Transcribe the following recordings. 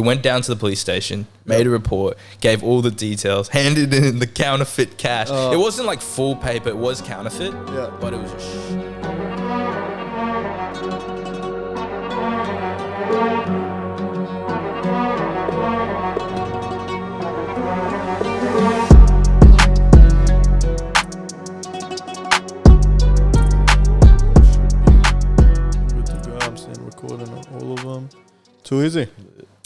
went down to the police station, made a report, gave all the details, handed in the counterfeit cash. It wasn't like full paper, it was counterfeit, but it was just... Too easy.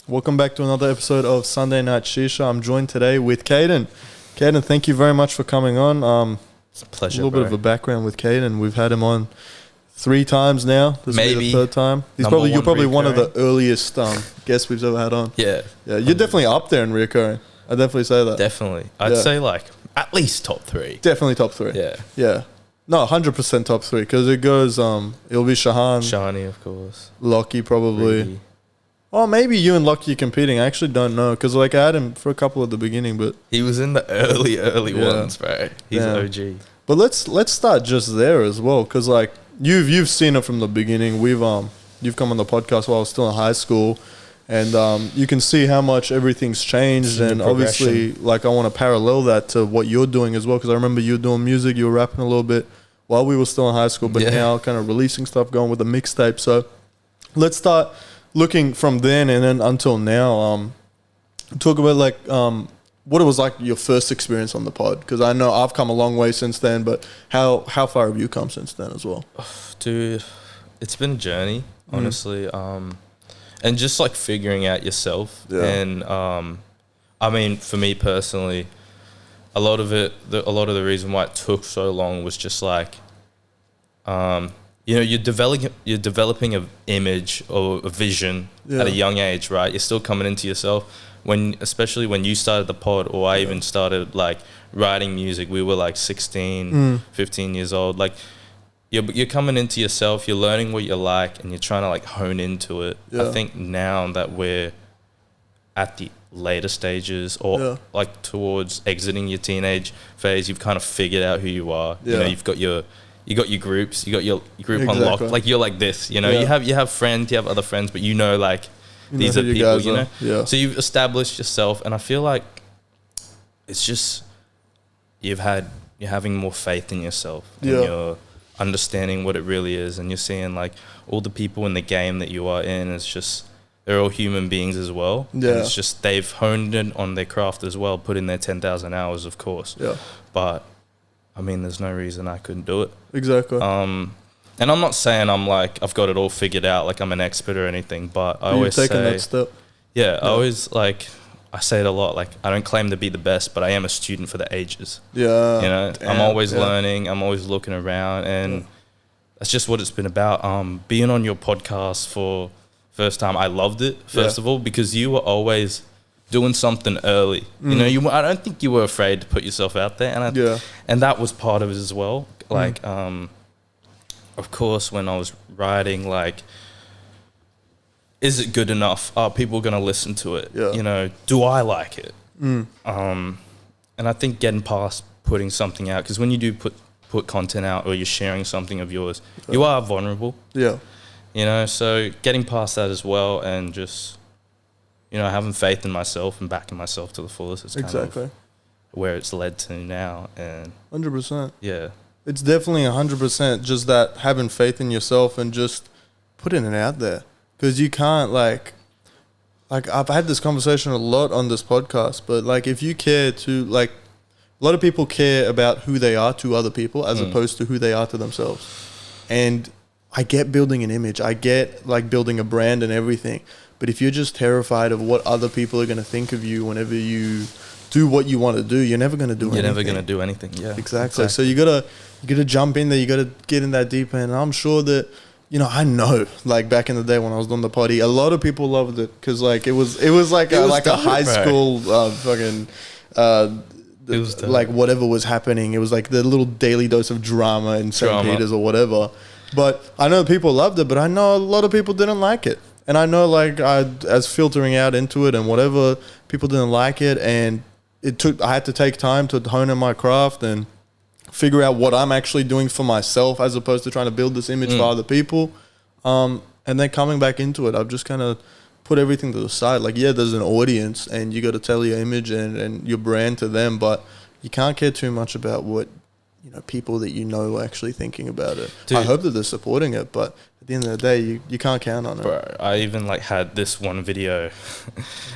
Welcome back to another episode of Sunday Night Shisha. I'm joined today with Caden. Caden, thank you very much for coming on. It's a pleasure, A little bit of a background with Caden. We've had him on 3 times now. This will be the third time. You're probably one of the earliest guests we've ever had on. Yeah. You're definitely up there in reoccurring. I'd definitely say that. Definitely. I'd say like at least top 3. Definitely top 3. Yeah. No, 100% top 3 because it goes, it'll be Shani, of course. Lockie probably. Rudy. Oh, maybe you and Lockie are competing. I actually don't know because like I had him for a couple at the beginning, but he was in the early ones, bro. He's OG. But let's start just there as well because like you've seen it from the beginning. You've come on the podcast while I was still in high school, and you can see how much everything's changed. And obviously, like I want to parallel that to what you're doing as well because I remember you were doing music, you were rapping a little bit while we were still in high school, but now kind of releasing stuff, going with the mixtape. So let's start looking from then and then until now, talk about like what it was like your first experience on the pod because I know I've come a long way since then, but how far have you come since then as well? Dude, it's been a journey, honestly, and just like figuring out yourself. And I mean, for me personally, a lot of the reason why it took so long was just like you know, you're developing an image or a vision at a young age, right? You're still coming into yourself. Especially when you started the pod, or I even started like writing music, we were like 16, 15 years old. Like you're coming into yourself, you're learning what you like, and you're trying to like hone into it. I think now that we're at the later stages or like towards exiting your teenage phase, you've kind of figured out who you are. You know, you got your groups, you got your group unlocked. Like you're like this, you know. You have friends, you have other friends, but you know like these are people, you know. Yeah. So you've established yourself, and I feel like it's just you're having more faith in yourself, and you're understanding what it really is, and you're seeing like all the people in the game that you are in. It's just they're all human beings as well. Yeah. And it's just they've honed in on their craft as well, put in their 10,000 hours, of course. Yeah. But I mean, there's no reason I couldn't do it. Exactly. And I'm not saying I'm like, I've got it all figured out, like I'm an expert or anything, but I always say... You've taken that step. Yeah, I always, like, I say it a lot, like, I don't claim to be the best, but I am a student for the ages. Yeah. You know, I'm always learning, I'm always looking around, and that's just what it's been about. Being on your podcast for first time, I loved it, first of all, because you were always doing something early. You know, I don't think you were afraid to put yourself out there, and that was part of it as well. Like, of course, when I was writing, like, is it good enough? Are people going to listen to it? Yeah. You know, do I like it? And I think getting past putting something out, because when you do put content out or you're sharing something of yours, you are vulnerable. Yeah. You know, so getting past that as well, and just, you know, having faith in myself and backing myself to the fullest is kind of where it's led to now. And 100%. Yeah. It's definitely 100% just that having faith in yourself and just putting it out there. Because you can't, like I've had this conversation a lot on this podcast, but like if you care to, like, a lot of people care about who they are to other people as opposed to who they are to themselves. And I get building an image. I get like building a brand and everything. But if you're just terrified of what other people are going to think of you whenever you do what you want to do, you're never going to do anything. You're never going to do anything, yeah. Exactly. So you gotta jump in there. You got to get in that deep end. And I'm sure that, you know, I know, like back in the day when I was doing the potty, a lot of people loved it because like it was like a high school fucking... it was like whatever was happening. It was like the little daily dose of drama in St. Peter's or whatever. But I know people loved it, but I know a lot of people didn't like it. And I know, like, as filtering out into it and whatever, people didn't like it, and I had to take time to hone in my craft and figure out what I'm actually doing for myself as opposed to trying to build this image for other people. And then coming back into it, I've just kind of put everything to the side. Like, yeah, there's an audience and you got to tell your image and your brand to them, but you can't care too much about what, you know, people that you know are actually thinking about it. Dude, I hope that they're supporting it, but at the end of the day, you can't count on it. Bro, I even like had this one video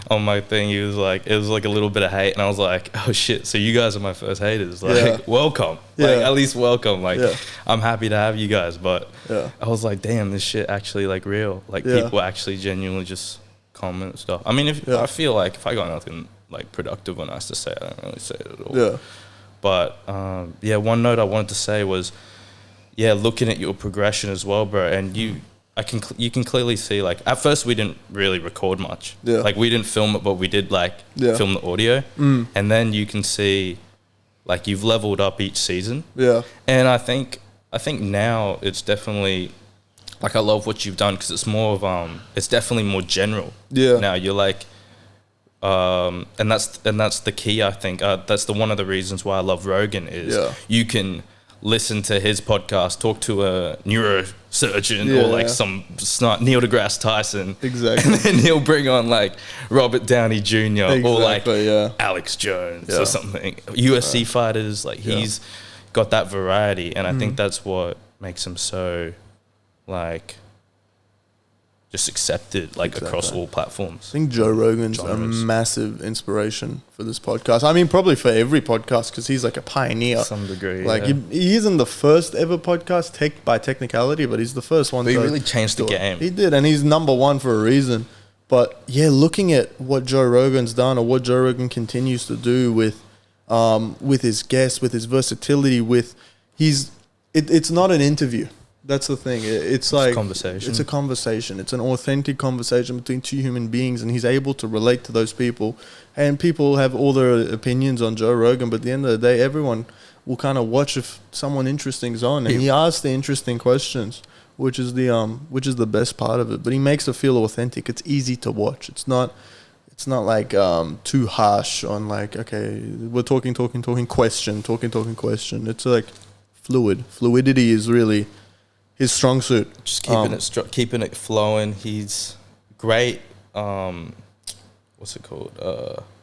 on my thing. It was like a little bit of hate, and I was like, oh shit, so you guys are my first haters. Like, welcome. Yeah. Like, at least welcome. Like, I'm happy to have you guys, but I was like, damn, this shit actually like real. Like, people actually genuinely just comment stuff. I mean, I feel like if I got nothing like productive or nice to say, I don't really say it at all. Yeah. But one note I wanted to say was, looking at your progression as well, bro, and you can clearly see, like, at first we didn't really record much. Yeah. Like, we didn't film it, but we did like film the audio. And then you can see, like, you've leveled up each season. Yeah. And I think now it's definitely, like, I love what you've done because it's more of it's definitely more general. Yeah. Now you're like, and that's the key. I think that's one of the reasons why I love Rogan is you can listen to his podcast, talk to a neurosurgeon or like some snot Neil deGrasse Tyson, exactly, and then he'll bring on like Robert Downey Jr. or like Alex Jones or something, UFC fighters. Like he's got that variety, and I think that's what makes him so like just accepted like across all platforms. I think Joe Rogan's a massive inspiration for this podcast. I mean, probably for every podcast because he's like a pioneer. To some degree, like he isn't the first ever podcast by technicality, but he's the first one. But he really changed the game. He did, and he's number one for a reason. But yeah, looking at what Joe Rogan's done or what Joe Rogan continues to do with his guests, with his versatility, it's not an interview. That's the thing. It's like conversation. It's a conversation. It's an authentic conversation between two human beings, and he's able to relate to those people. And people have all their opinions on Joe Rogan, but at the end of the day, everyone will kind of watch if someone interesting's on, and he asks the interesting questions, which is the best part of it. But he makes it feel authentic. It's easy to watch. It's not like too harsh on like, okay, we're talking question. It's like fluidity is really his strong suit. Just keeping it flowing. He's great. What's it called?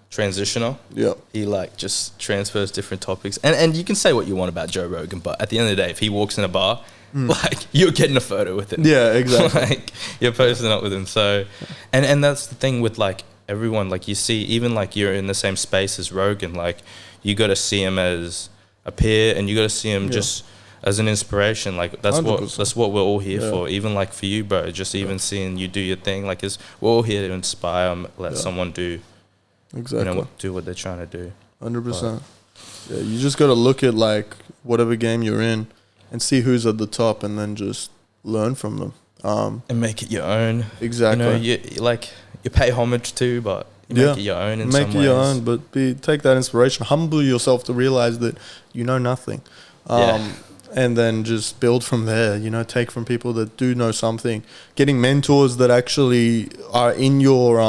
Transitioner. Yeah. He like just transfers different topics, and you can say what you want about Joe Rogan, but at the end of the day, if he walks in a bar, like you're getting a photo with him. Yeah, exactly. Like you're posting up with him. So, and that's the thing with like everyone. Like you see, even like you're in the same space as Rogan. Like you got to see him as a peer, and you got to see him just as an inspiration. Like that's 100%. what we're all here for. Even like for you, bro, just even seeing you do your thing, like we're all here to inspire, let someone do do what they're trying to do. 100%. Yeah, you just got to look at like whatever game you're in and see who's at the top, and then just learn from them and make it your own. Exactly. You pay homage to, but you make it your own in some ways. Make it your own, but take that inspiration, humble yourself to realize that you know nothing. And then just build from there, take from people that do know something, getting mentors that actually are in your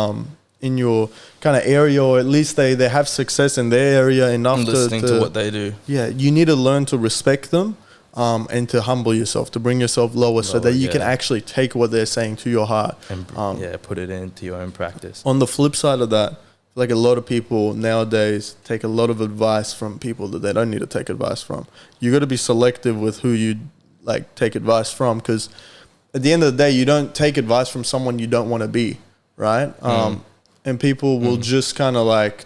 kind of area, or at least they have success in their area enough listening to what they do. Yeah, you need to learn to respect them and to humble yourself, to bring yourself lower so that you can actually take what they're saying to your heart. And put it into your own practice. On the flip side of that, like a lot of people nowadays take a lot of advice from people that they don't need to take advice from. You got to be selective with who you like take advice from, because at the end of the day, you don't take advice from someone you don't want to be, right? And people will just kind of like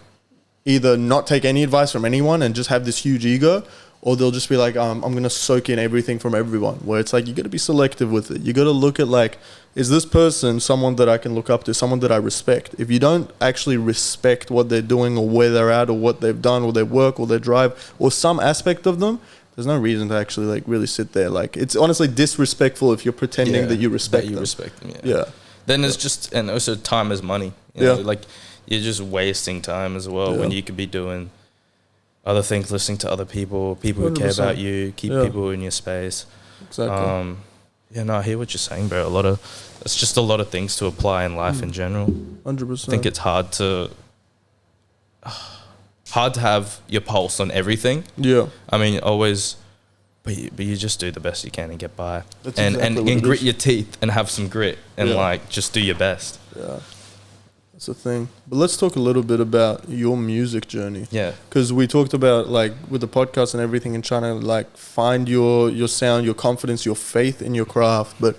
either not take any advice from anyone and just have this huge ego, or they'll just be like, I'm going to soak in everything from everyone, where it's like, you got to be selective with it. You got to look at like, is this person someone that I can look up to, someone that I respect? If you don't actually respect what they're doing or where they're at or what they've done or their work or their drive or some aspect of them, there's no reason to actually like really sit there. Like, it's honestly disrespectful if you're pretending that you respect them. Respect them, yeah. Then there's just, and also time is money. You know? Like, you're just wasting time as well when you could be doing other things, listening to other people who 100%. Care about you, keep people in your space. Exactly. I hear what you're saying, bro. It's just a lot of things to apply in life in general. 100%. I think it's hard to have your pulse on everything. Yeah. I mean, always, but you just do the best you can and get by. That's and grit your teeth and have some grit and like just do your best. Yeah. That's the thing. But let's talk a little bit about your music journey. Yeah. Because we talked about, like, with the podcast and everything, and trying to, like, find your sound, your confidence, your faith in your craft. But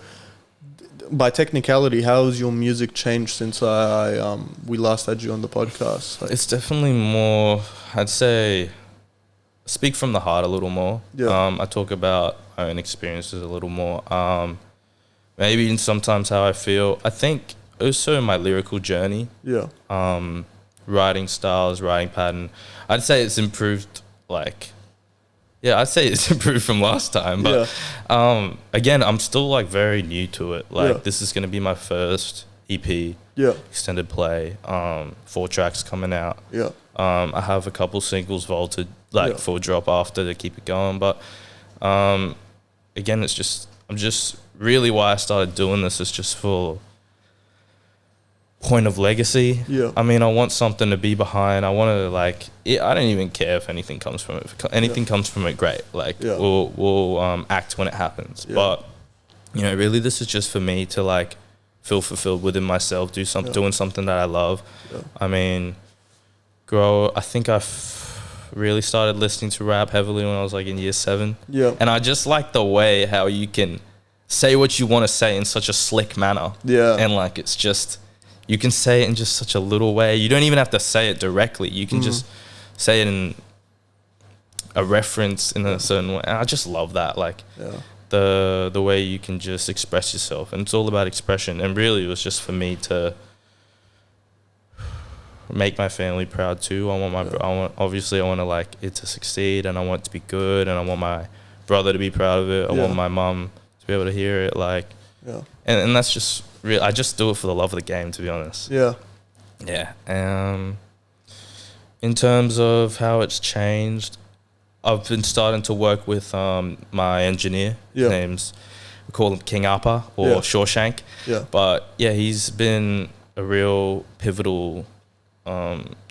by technicality, how has your music changed since we last had you on the podcast? Like, it's definitely more, I'd say, speak from the heart a little more. Yeah. I talk about my own experiences a little more. Maybe even sometimes how I feel. I think also my lyrical journey. Yeah. Writing styles, writing pattern. I'd say it's improved, like, yeah, I'd say it's improved from last time. But again, I'm still, like, very new to it. Like, this is going to be my first EP, extended play, 4 tracks coming out. Yeah. I have a couple singles vaulted, like, for drop after to keep it going. But again, I'm just really why I started doing this is just for point of legacy. Yeah. I mean, I want something to be behind. I want to, like, I don't even care if anything comes from it. If anything comes from it, great. Like, we'll act when it happens. Yeah. But, you know, really this is just for me to, like, feel fulfilled within myself, doing something that I love. Yeah. I mean, I think I've really started listening to rap heavily when I was, like, in year 7. Yeah. And I just like the way how you can say what you want to say in such a slick manner. Yeah. And, like, it's just, you can say it in just such a little way. You don't even have to say it directly. You can just say it in a reference in a certain way. And I just love that. Like, the way you can just express yourself. And it's all about expression. And really, it was just for me to make my family proud too. Obviously I want to, like, it to succeed, and I want it to be good, and I want my brother to be proud of it. I want my mum to be able to hear it, like, and that's just real. I just do it for the love of the game, to be honest. Yeah. In terms of how it's changed, I've been starting to work with my engineer. His name's, we call him King Appa or Shawshank. But yeah, he's been a real pivotal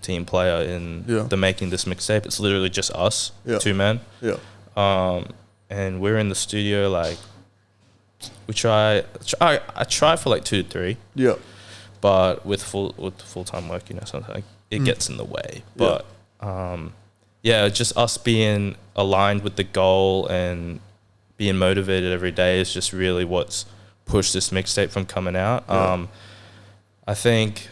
team player in the making this mixtape. It's literally just us, 2 men. And we're in the studio, like, I try for like 2 to 3. But with full-time work, you know, sometimes it gets in the way. But just us being aligned with the goal and being motivated every day is just really what's pushed this mixtape from coming out. I think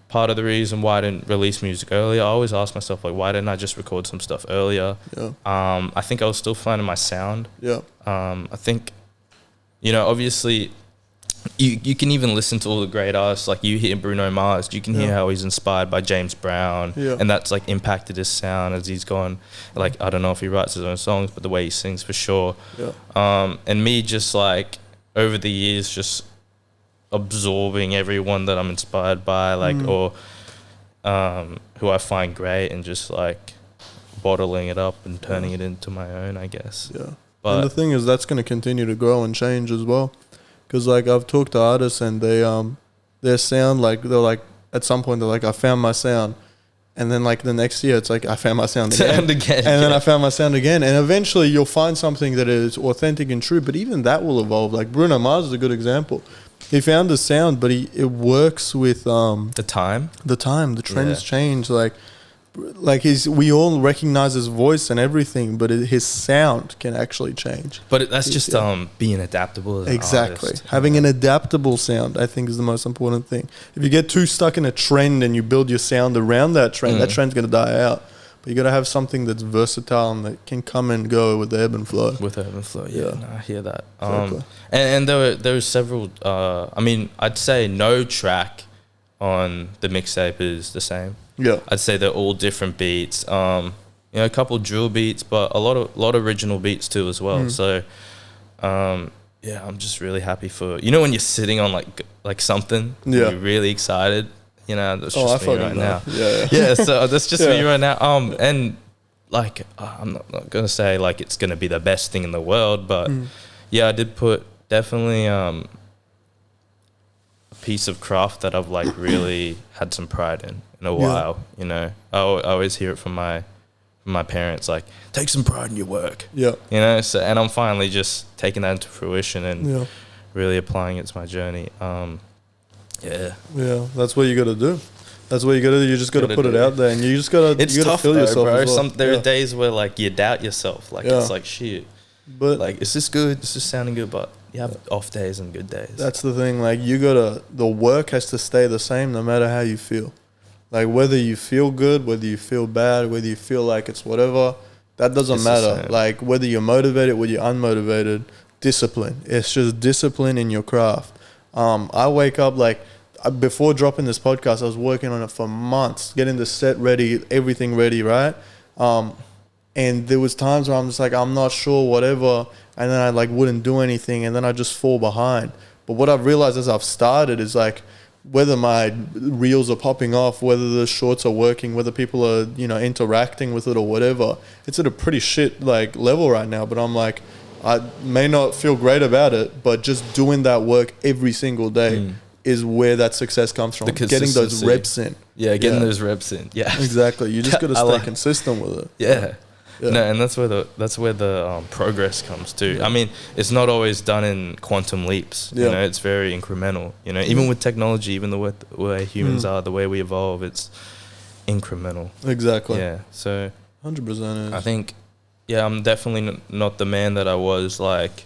part of the reason why I didn't release music earlier, I always ask myself, like, why didn't I just record some stuff earlier? I think I was still finding my sound. I think, you know, obviously you can even listen to all the great artists, like you hear Bruno Mars, you can hear how he's inspired by James Brown, and that's, like, impacted his sound as he's gone. Like, I don't know if he writes his own songs, but the way he sings, for sure. And me just, like, over the years, just absorbing everyone that I'm inspired by, like, or who I find great, and just, like, bottling it up and turning it into my own, I guess. But and the thing is, that's going to continue to grow and change as well. Because, like, I've talked to artists, and their sound, like, they're like, at some point they're like, I found my sound. And then, like, the next year it's like, I found my sound again. And then I found my sound again. And eventually you'll find something that is authentic and true, but even that will evolve. Like, Bruno Mars is a good example. He found the sound, but it works with the time. The trends change. Like we all recognize his voice and everything, but his sound can actually change. But that's just being adaptable as an artist. Having an adaptable sound, I think, is the most important thing. If you get too stuck in a trend and you build your sound around that trend, that trend's going to die out. But you got to have something that's versatile and that can come and go with the ebb and flow. No, I hear that. Exactly. And there were several. I mean, I'd say no track on the mixtape is the same. I'd say they're all different beats. You know, a couple drill beats, but a lot of original beats too as well. So, I'm just really happy for, you know, when you're sitting on like something, you're really excited. You know, that's just me right now. So that's just me right now. And, like, I'm not gonna say, like, it's gonna be the best thing in the world, but I did put definitely a piece of craft that I've, like, really had some pride in a while. You know, I always hear it from my parents, like, take some pride in your work. You know, so, and I'm finally just taking that into fruition and really applying it to my journey. Yeah. Yeah, that's what you got to do. That's what you got to do. You just got to put it out there, and you just got to. It's tough, feel yourself, bro. As well. There are days where like you doubt yourself. Like it's like shit. But like, is this good? Is this sounding good? But you have off days and good days. That's the thing. Like the work has to stay the same no matter how you feel. Like whether you feel good, whether you feel bad, whether you feel like it's whatever, that doesn't matter. Like whether you're motivated, whether you're unmotivated, discipline. It's just discipline in your craft. I wake up like before dropping this podcast, I was working on it for months, getting the set ready, everything ready, right? And there was times where I'm just like, I'm not sure, whatever, and then I like wouldn't do anything, and then I just fall behind. But what I've realized as I've started is like, whether my reels are popping off, whether the shorts are working, whether people are, interacting with it or whatever, it's at a pretty shit like level right now. But I'm like, I may not feel great about it, but just doing that work every single day is where that success comes from. Getting those reps in. Yeah, getting those reps in. Yeah, exactly. You just got to stay consistent with it. Yeah. No, and that's where the progress comes too. I mean, it's not always done in quantum leaps. You know, it's very incremental. You know, even with technology, even the way humans are, the way we evolve, it's incremental. Exactly. Yeah. So 100% is. I think, I'm definitely not the man that I was like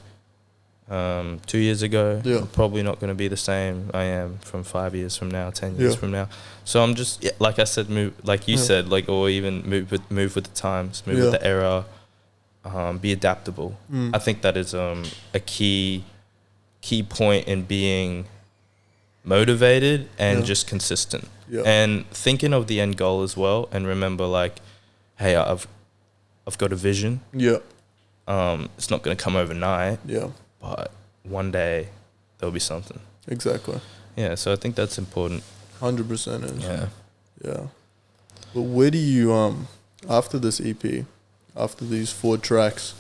2 years ago. Yeah. I'm probably not going to be the same I am from 5 years from now, 10 years from now. So I'm just, like I said, move, like you said, like, or even move with the times, move with the era, be adaptable. I think that is a key point in being motivated and just consistent. Yeah. And thinking of the end goal as well, and remember, like, hey, I've got a vision. Yeah. It's not going to come overnight. Yeah. But one day there'll be something. Exactly. Yeah, so I think that's important. 100% is. Yeah. Yeah. But where do you, after this EP, after these 4 tracks,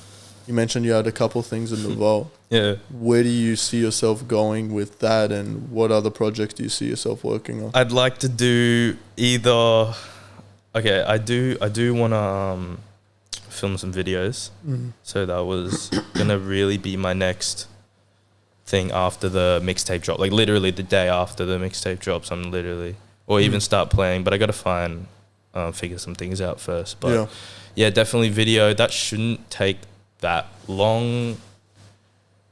you mentioned you had a couple things in the vault. Yeah. Where do you see yourself going with that, and what other projects do you see yourself working on? I'd like to do either... Okay, I do want to... film some videos. So that was gonna really be my next thing after the mixtape drop, like literally the day after the mixtape drops. I'm literally, or even start playing, but I gotta figure some things out first. But yeah, definitely video. That shouldn't take that long.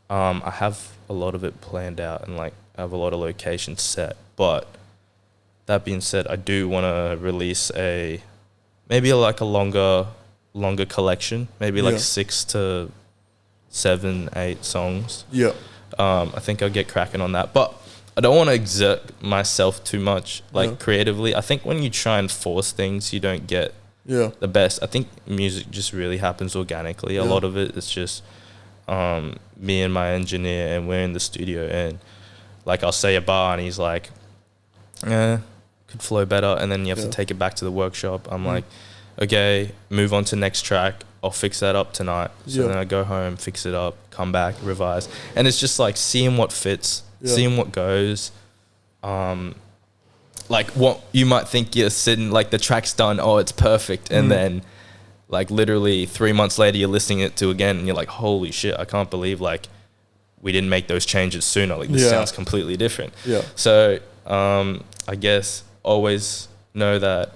I have a lot of it planned out, and like I have a lot of locations set. But that being said, I do want to release maybe a longer collection, maybe like 6 to 7, 8 songs. Yeah. I think I'll get cracking on that, but I don't want to exert myself too much, like creatively. I think when you try and force things, you don't get the best. I think music just really happens organically. A lot of it is just me and my engineer, and we're in the studio, and like I'll say a bar and he's like, could flow better, and then you have to take it back to the workshop. I'm like, okay, move on to next track. I'll fix that up tonight. So then I go home, fix it up, come back, revise. And it's just like seeing what fits, seeing what goes. Like what you might think you're sitting, like the track's done, oh, it's perfect. And then like literally 3 months later, you're listening it to again and you're like, holy shit, I can't believe like we didn't make those changes sooner. Like this sounds completely different. Yeah. So I guess always know that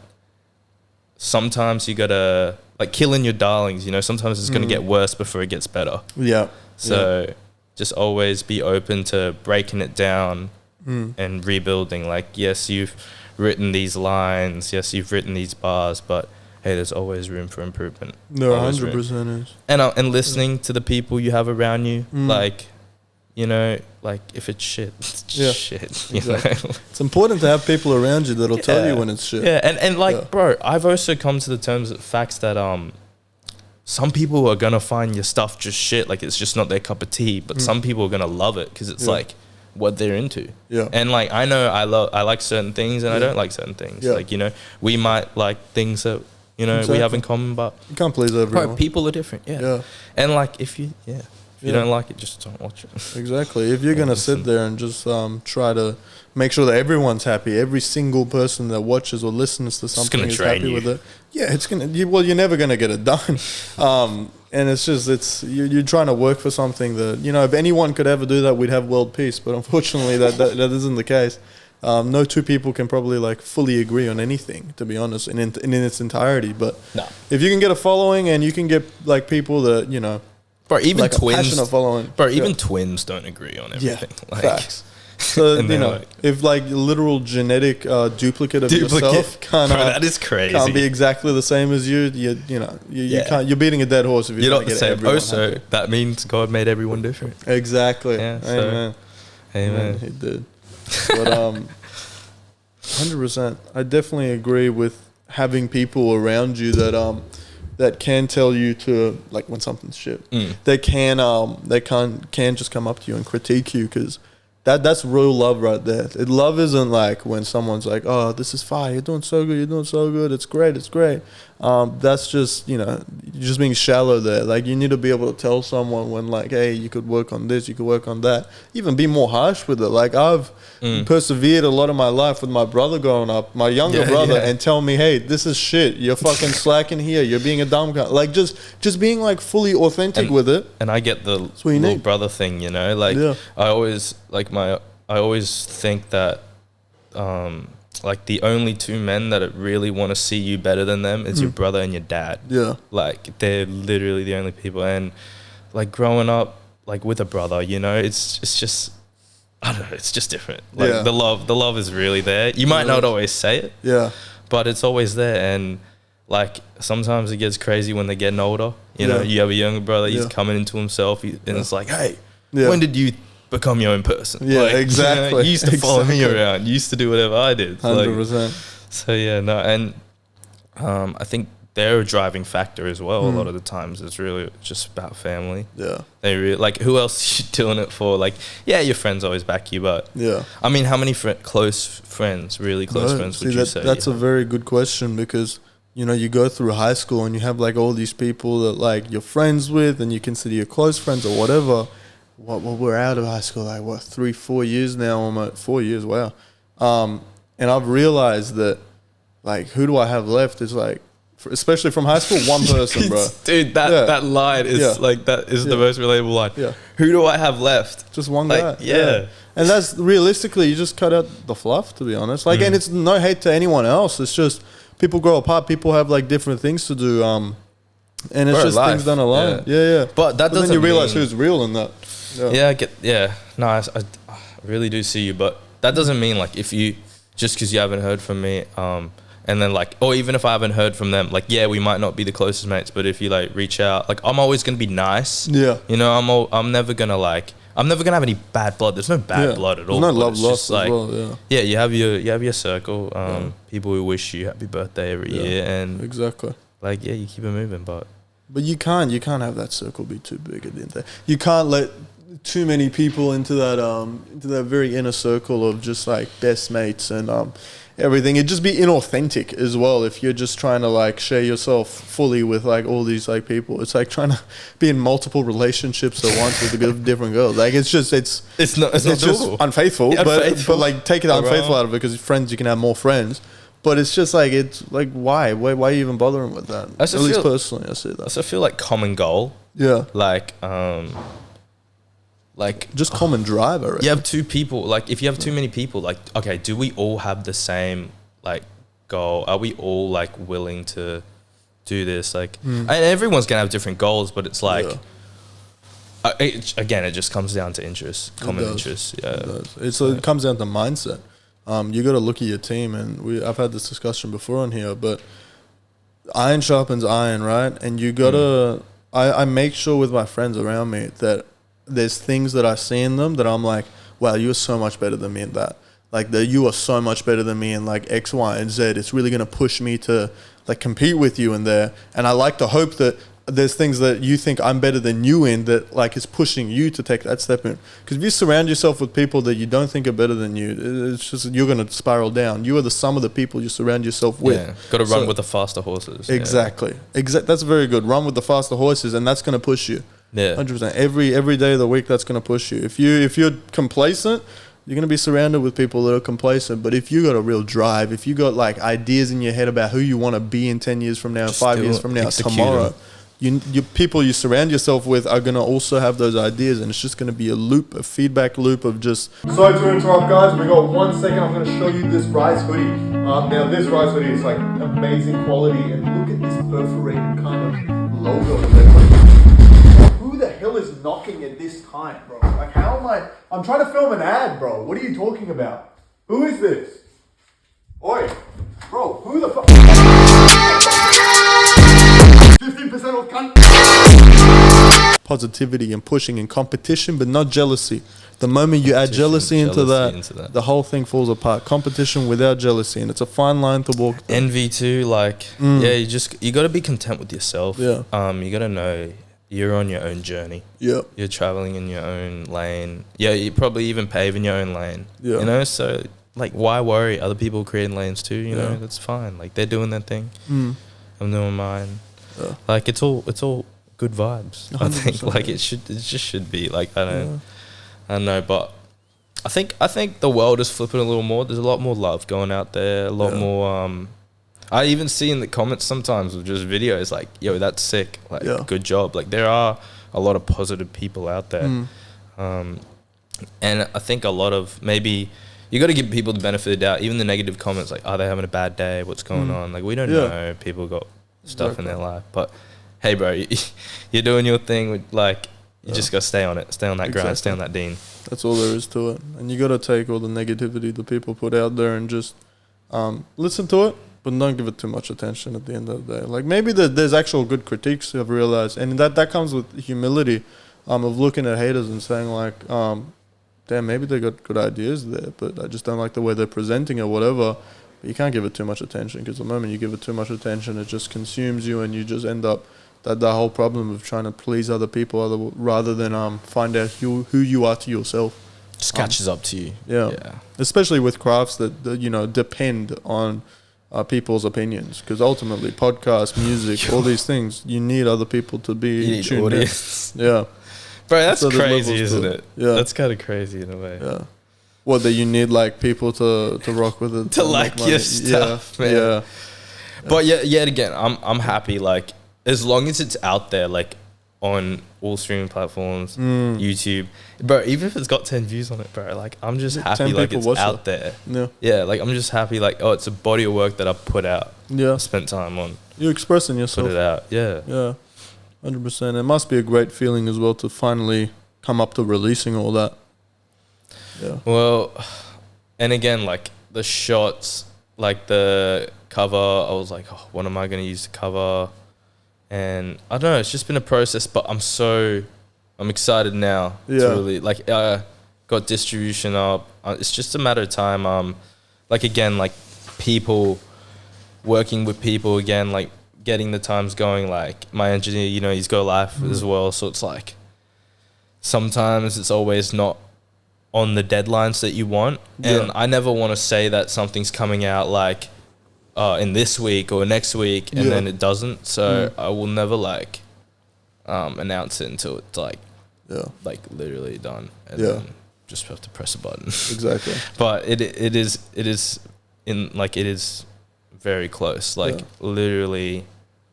sometimes you gotta like killing your darlings, you know, sometimes it's gonna get worse before it gets better. Yeah. So just always be open to breaking it down and rebuilding. Like, yes, you've written these lines, yes, you've written these bars, but hey, there's always room for improvement. There 100% is. And listening to the people you have around you, like, you know, like if it's shit, it's shit. You know? It's important to have people around you that'll tell you when it's shit. Yeah, and like, bro, I've also come to the terms of facts that some people are gonna find your stuff just shit, like it's just not their cup of tea. But some people are gonna love it because it's like what they're into. Yeah. And like I know I like certain things and I don't like certain things. Like, you know, we might like things that, you know, we have in common, but you can't please everyone. Bro, people are different. Yeah. And like if you If you don't like it, just don't watch it. Exactly. If you're going to sit there and just try to make sure that everyone's happy, every single person that watches or listens to something is happy with it. Yeah, it's going to, you're never going to get it done. And it's just, you're trying to work for something that, you know, if anyone could ever do that, we'd have world peace. But unfortunately, that isn't the case. No two people can probably like fully agree on anything, to be honest, in its entirety. But if you can get a following and you can get like people that, you know, bro, even like twins, a passionate following. Bro, even twins don't agree on everything. Yeah, facts. So, you know, like, if like literal genetic duplicate of yourself that is crazy. Can't be exactly the same as you, you know, you can't, you're beating a dead horse if you're not the same. So that means God made everyone different. Exactly. Yeah, Amen. Amen. He did. But 100%, I definitely agree with having people around you that can tell you to, like, when something's shit. They can just come up to you and critique you, because that's real love right there. Love isn't like when someone's like, oh, this is fire, you're doing so good, it's great. That's just, you know, you're just being shallow there. Like, you need to be able to tell someone when, like, hey, you could work on this, you could work on that. Even be more harsh with it. Like, I've persevered a lot of my life with my brother growing up, my younger brother, and tell me, hey, this is shit, you're fucking slacking here, you're being a dumb guy. Like, just being like fully authentic with it. And I get the little brother thing, you know, like I always think that like the only two men that really want to see you better than them is your brother and your dad. Yeah. Like, they're literally the only people. And like, growing up like with a brother, you know, it's just, I don't know, it's just different. Like, the love is really there. You might not always say it. Yeah. But it's always there. And like, sometimes it gets crazy when they're getting older. You know, you have a younger brother, he's coming into himself, and it's like, hey, when did you become your own person? Yeah, like, exactly. You know, you used to follow me around. You used to do whatever I did. 100%. So yeah, no, and I think they're a driving factor as well. A lot of the times, it's really just about family. Yeah, they really, like, who else are you doing it for? Like, yeah, your friends always back you, but I mean, how many close friends, really close friends, would you say? That's a very good question, because, you know, you go through high school and you have like all these people that like you're friends with and you consider your close friends or whatever. We're out of high school, like, 3-4 years now, almost 4 years, wow. And I've realized that, like, who do I have left is like, especially from high school, one person, bro. Dude, that line is like, that is the most relatable line. Yeah. Who do I have left? Just one guy. Yeah. And that's, realistically, you just cut out the fluff, to be honest. Like, and it's no hate to anyone else. It's just people grow apart. People have like different things to do. And it's just life. Things don't align. Yeah. But that doesn't then you realize who's real in that. No, I really do see you, but that doesn't mean like, if you, just because you haven't heard from me, and then like, or even if I haven't heard from them, like, yeah, we might not be the closest mates, but if you like reach out, like, I'm always gonna be nice. Yeah, you know, I'm never gonna have any bad blood. There's no bad blood at all. There's no love lost as well. Yeah, you have your circle, people who wish you happy birthday every year, and exactly, like, you keep it moving, but you can't have that circle be too big at the end of the day. You can't let too many people into that very inner circle of just like best mates and everything. It'd just be inauthentic as well if you're just trying to like share yourself fully with like all these like people. It's like trying to be in multiple relationships at once with different girls. Like, it's just unfaithful. But like, take it unfaithful out of it, because friends, you can have more friends. But it's just like, it's like, why are you even bothering with that? At least personally, I see that. I also feel like common goal. Yeah. Like just common drive, I reckon. You have two people, like, if you have too many people, like, okay, do we all have the same like goal? Are we all like willing to do this? Like, and everyone's gonna have different goals, but it's like, again, it just comes down to interest, common interest. Yeah, it comes down to mindset. You got to look at your team, and I've had this discussion before on here, but iron sharpens iron, right? And you gotta. I make sure with my friends around me that there's things that I see in them that I'm like, wow, you're so much better than me in that. Like, you are so much better than me in like X, Y, and Z. It's really going to push me to like compete with you in there. And I like to hope that there's things that you think I'm better than you in that like is pushing you to take that step in. Because if you surround yourself with people that you don't think are better than you, it's just, you're going to spiral down. You are the sum of the people you surround yourself with. Yeah, got to run with the faster horses. Exactly. That's very good. Run with the faster horses, and that's going to push you. Yeah, 100%. Every day of the week, that's going to push you. If you're complacent, you're going to be surrounded with people that are complacent. But if you got a real drive, if you got like ideas in your head about who you want to be in 10 years from now, 5 years from now, tomorrow, people you surround yourself with are going to also have those ideas, and it's just going to be a feedback loop of just... Sorry to interrupt, guys. We got 1 second. I'm going to show you this Rise hoodie. Now, this Rise hoodie is like amazing quality, and look at this perforated kind of logo. Who the hell is knocking at this time, bro? Like, how am I... I'm trying to film an ad, bro. What are you talking about? Who is this? Oi. Bro, who the fuck... 15% off cunt. Positivity and pushing and competition, but not jealousy. The moment you add jealousy into that, the whole thing falls apart. Competition without jealousy, and it's a fine line to walk through. Envy too, like, you got to be content with yourself. Yeah. You got to know you're on your own journey. Yeah. You're traveling in your own lane. Yeah, you're probably even paving your own lane. Yeah. You know, so like, why worry? Other people creating lanes too. You know, that's fine. Like, they're doing their thing. I'm doing mine. Yeah. Like, it's all good vibes. I think like it just should be like, I don't know, but I think the world is flipping a little more. There's a lot more love going out there, a lot more I even see in the comments sometimes with just videos like, yo, that's sick, like, good job. Like, there are a lot of positive people out there. And I think a lot of, maybe you got to give people the benefit of the doubt. Even the negative comments, like, are they having a bad day, what's going on? Like, we don't know. People got stuff in their life, but hey, bro, you're doing your thing with, like, you just got to stay on it, stay on that grind, stay on that dean. That's all there is to it. And you got to take all the negativity that people put out there and just listen to it, but don't give it too much attention at the end of the day. Like, maybe there's actual good critiques I've realized, and that comes with humility of looking at haters and saying, like, damn, maybe they got good ideas there, but I just don't like the way they're presenting it, whatever. But you can't give it too much attention, because the moment you give it too much attention, it just consumes you, and you just end up the whole problem of trying to please other people rather than find out who you are to yourself. Just catches up to you. Yeah. Especially with crafts that depend on people's opinions, because ultimately podcasts, music, all these things, you need other people to be tuned in. Yeah. Bro, that's crazy, isn't it? Yeah. That's kind of crazy in a way. Yeah. What, that you need, like, people to rock with it, to like your stuff, man. Yeah. But yet again, I'm happy, like, as long as it's out there, like, on all streaming platforms, YouTube, bro, even if it's got 10 views on it, bro, like, I'm just happy, like, it's out there. Yeah, like, I'm just happy, like, oh, it's a body of work that I've put out. Yeah. Spent time on. You're expressing yourself. Put it out, yeah. 100%. It must be a great feeling as well to finally come up to releasing all that. Yeah. Well, and again, like, the shots, like, the cover, I was like, oh, what am I going to use to cover? And I don't know, it's just been a process, but I'm excited now to really, like, got distribution up. It's just a matter of time. Like, again, like, people, working with people again, like, getting the times going. Like, my engineer, you know, he's got life as well, so it's like, sometimes it's always not on the deadlines that you want. And I never want to say that something's coming out, like, in this week or next week, and then it doesn't. So I will never, like, announce it until it's like literally done, and then just have to press a button. Exactly. But it is very close. Like, literally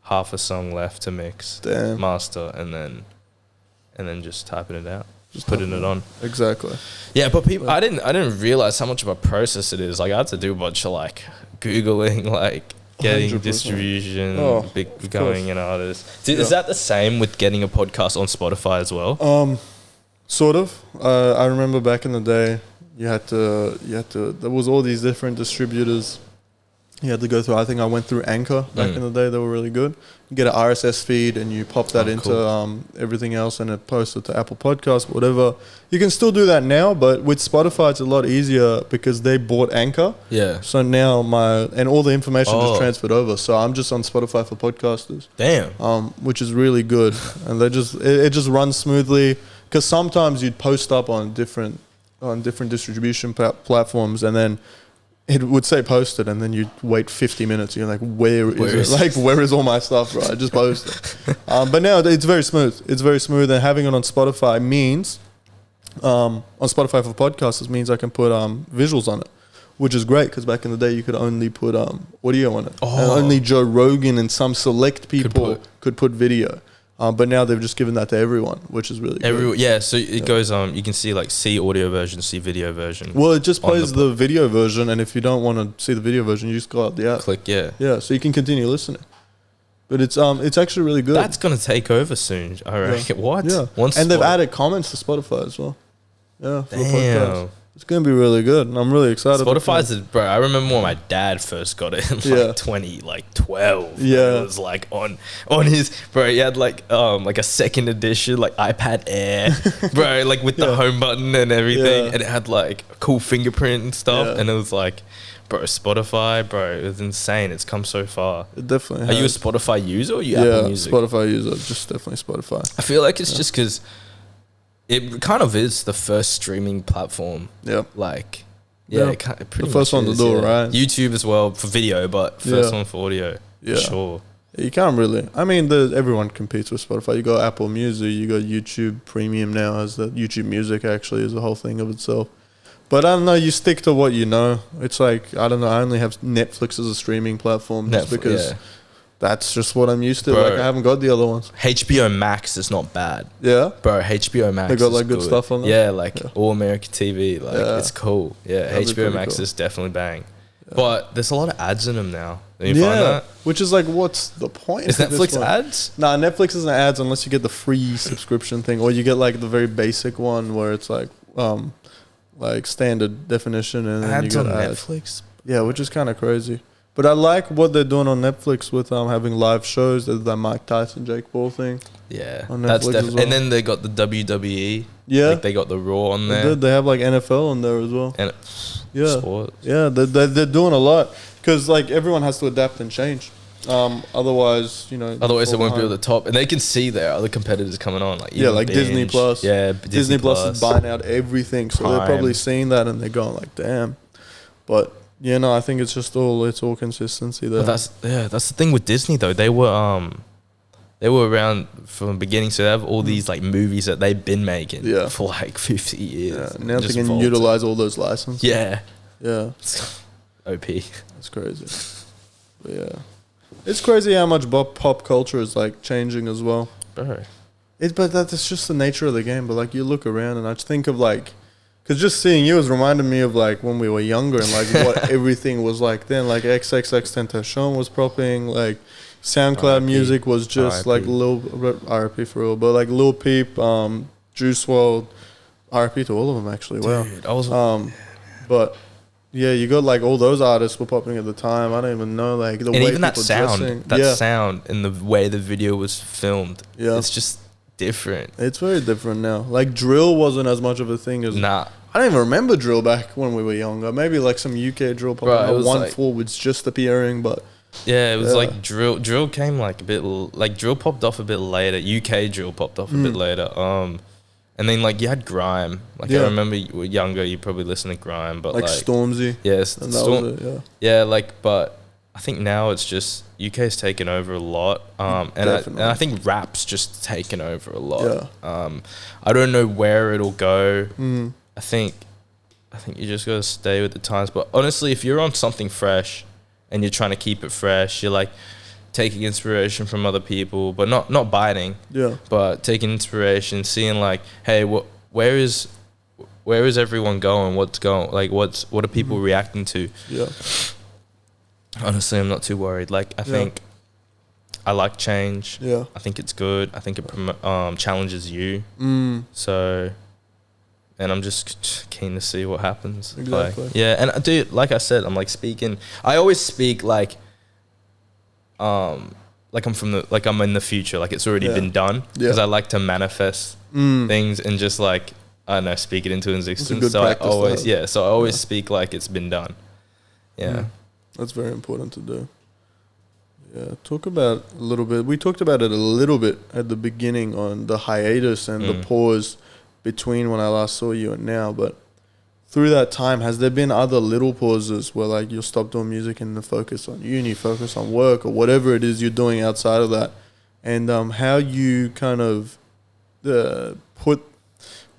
half a song left to mix, master, and then just typing it out. Just putting it on. Exactly. Yeah, but people, I didn't realize how much of a process it is. Like, I had to do a bunch of, like, Googling, like, getting 100%. Distribution, becoming an artist. Is that the same with getting a podcast on Spotify as well? Sort of. I remember back in the day, you had to. There was all these different distributors. You had to go through. I think I went through Anchor back in the day. They were really good. You get an RSS feed and you pop that into everything else, and it posts it to Apple Podcasts, whatever. You can still do that now, but with Spotify, it's a lot easier because they bought Anchor. Yeah. So now all the information just transferred over. So I'm just on Spotify for podcasters. Damn. Which is really good, and it just runs smoothly. Because sometimes you'd post up on different distribution platforms, and then it would say posted, and then you'd wait 50 minutes. You're like, where is it? Like, where is all my stuff, bro? I just posted. But now it's very smooth. It's very smooth, and having it on Spotify means, on Spotify for podcasters means I can put visuals on it, which is great, because back in the day you could only put audio on it. And only Joe Rogan and some select people could put video. But now they've just given that to everyone, which is really good. Yeah, so it goes you can see like see audio version, see video version. Well, it just plays the video version, and if you don't want to see the video version, you just go out the app. Click, yeah. Yeah, so you can continue listening. But it's actually really good. That's gonna take over soon, I reckon. Yeah. What? Yeah. And they've added comments to Spotify as well. Yeah, for the podcast. It's going to be really good, and I'm really excited. Spotify's, bro, I remember when my dad first got it in 2012. Yeah. It was like on his, bro, he had like a second edition, like iPad Air, bro, like with the home button and everything. And it had like a cool fingerprint and stuff. Yeah. And it was like, bro, Spotify, bro, it was insane. It's come so far. It definitely has. Are you a Spotify user or are you Apple Music? Spotify user, just definitely Spotify. I feel like it's just because it kind of is the first streaming platform. Yeah. Like, it pretty the first one to do, right? YouTube as well for video, but first one for audio. Yeah. For sure. You can't really. I mean, everyone competes with Spotify. You got Apple Music, you got YouTube Premium now as the YouTube Music actually is a whole thing of itself. But I don't know, you stick to what you know. It's like, I don't know, I only have Netflix as a streaming platform just because that's just what I'm used to. Bro, like, I haven't got the other ones. HBO Max is not bad. Yeah? Bro, HBO Max they got like good stuff on there? Yeah, like All American TV. Like, it's cool. Yeah, HBO Max is definitely bang. Yeah. But there's a lot of ads in them now. Don't you find that? Which is like, what's the point? Is Netflix ads? Nah, Netflix isn't ads unless you get the free subscription thing, or you get like the very basic one where it's like standard definition, and then ads you get on ads. Netflix. Yeah, which is kind of crazy. But I like what they're doing on Netflix with having live shows. There's that Mike Tyson, Jake Paul thing. Yeah, on Netflix as well. And then they got the WWE. Yeah, like they got the Raw on there. They have like NFL on there as well. And sports. Yeah, they're doing a lot because like everyone has to adapt and change. Otherwise, you know. Otherwise, it won't be at the top, and they can see there are other competitors coming on, like like Binge. Disney Plus. Yeah, Disney Plus is buying out everything, so they're probably seeing that and they're going like, "Damn." But yeah, no, I think it's just all consistency there. But that's the thing with Disney though. They were around from the beginning, so they have all these like movies that they've been making for like 50 years. Yeah. Now they can utilize all those licenses. Yeah. It's OP. It's crazy. But yeah. It's crazy how much pop culture is like changing as well. Bro. But that's just the nature of the game. But like you look around and I just think of like, because just seeing you has reminded me of like when we were younger and like what everything was like then. Like XXXTentacion was popping, like SoundCloud music was just like RIP for real, but like Lil Peep, Juice WRLD, RIP to all of them actually. Dude, wow. But yeah, you got like all those artists were popping at the time. I don't even know like the way even that people sound, dressing. Sound and the way the video was filmed. Yeah, it's just different. It's very different now. Like drill wasn't as much of a thing as I don't even remember drill back when we were younger. Maybe like some UK drill popping. Bro, 1-4 was just appearing, but yeah, it was like drill. Drill came like a bit like drill popped off a bit later. UK drill popped off a bit later. And then like you had grime. Like I remember you were younger, you probably listened to grime, but like Stormzy. Yes, yeah. Like, but I think now it's just UK's taken over a lot. And I think rap's just taken over a lot. Yeah. I don't know where it'll go. I think you just gotta stay with the times. But honestly, if you're on something fresh and you're trying to keep it fresh, you're like taking inspiration from other people, but not biting. Yeah. But taking inspiration, seeing like, hey, where is everyone going? What's going? Like, what are people reacting to? Yeah. Honestly, I'm not too worried. Like, I think I like change. Yeah. I think it's good. I think it challenges you. So. And I'm just keen to see what happens. Exactly. Like, yeah, and dude, like I said, I'm like speaking. I always speak like I'm in the future, like it's already been done. Because I like to manifest things and just like I don't know, speak it into existence. So I always speak like it's been done. Yeah, that's very important to do. Yeah, talk about a little bit. We talked about it a little bit at the beginning on the hiatus and the pause between when I last saw you and now, but through that time, has there been other little pauses where like you'll stop doing music and focus on uni, focus on work or whatever it is you're doing outside of that, and how you kind of put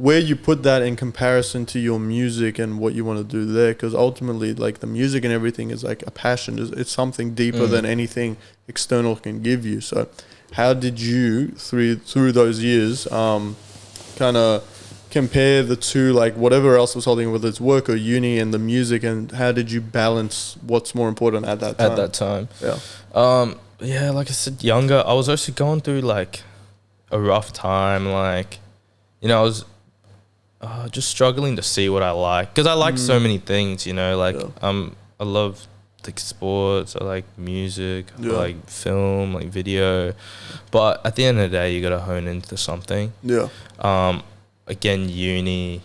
where you put that in comparison to your music and what you want to do there, because ultimately, like, the music and everything is like a passion. It's something deeper than anything external can give you. So how did you, through those years, kind of compare the two, like whatever else was holding, whether it's work or uni and the music, and how did you balance what's more important at that time? At that time? Yeah. Yeah, like I said, younger, I was also going through like a rough time. Like, you know, I was just struggling to see what I like, because I like so many things, you know, like I love like sports, I like music, I like film, like video, but at the end of the day you gotta hone into something. Again, uni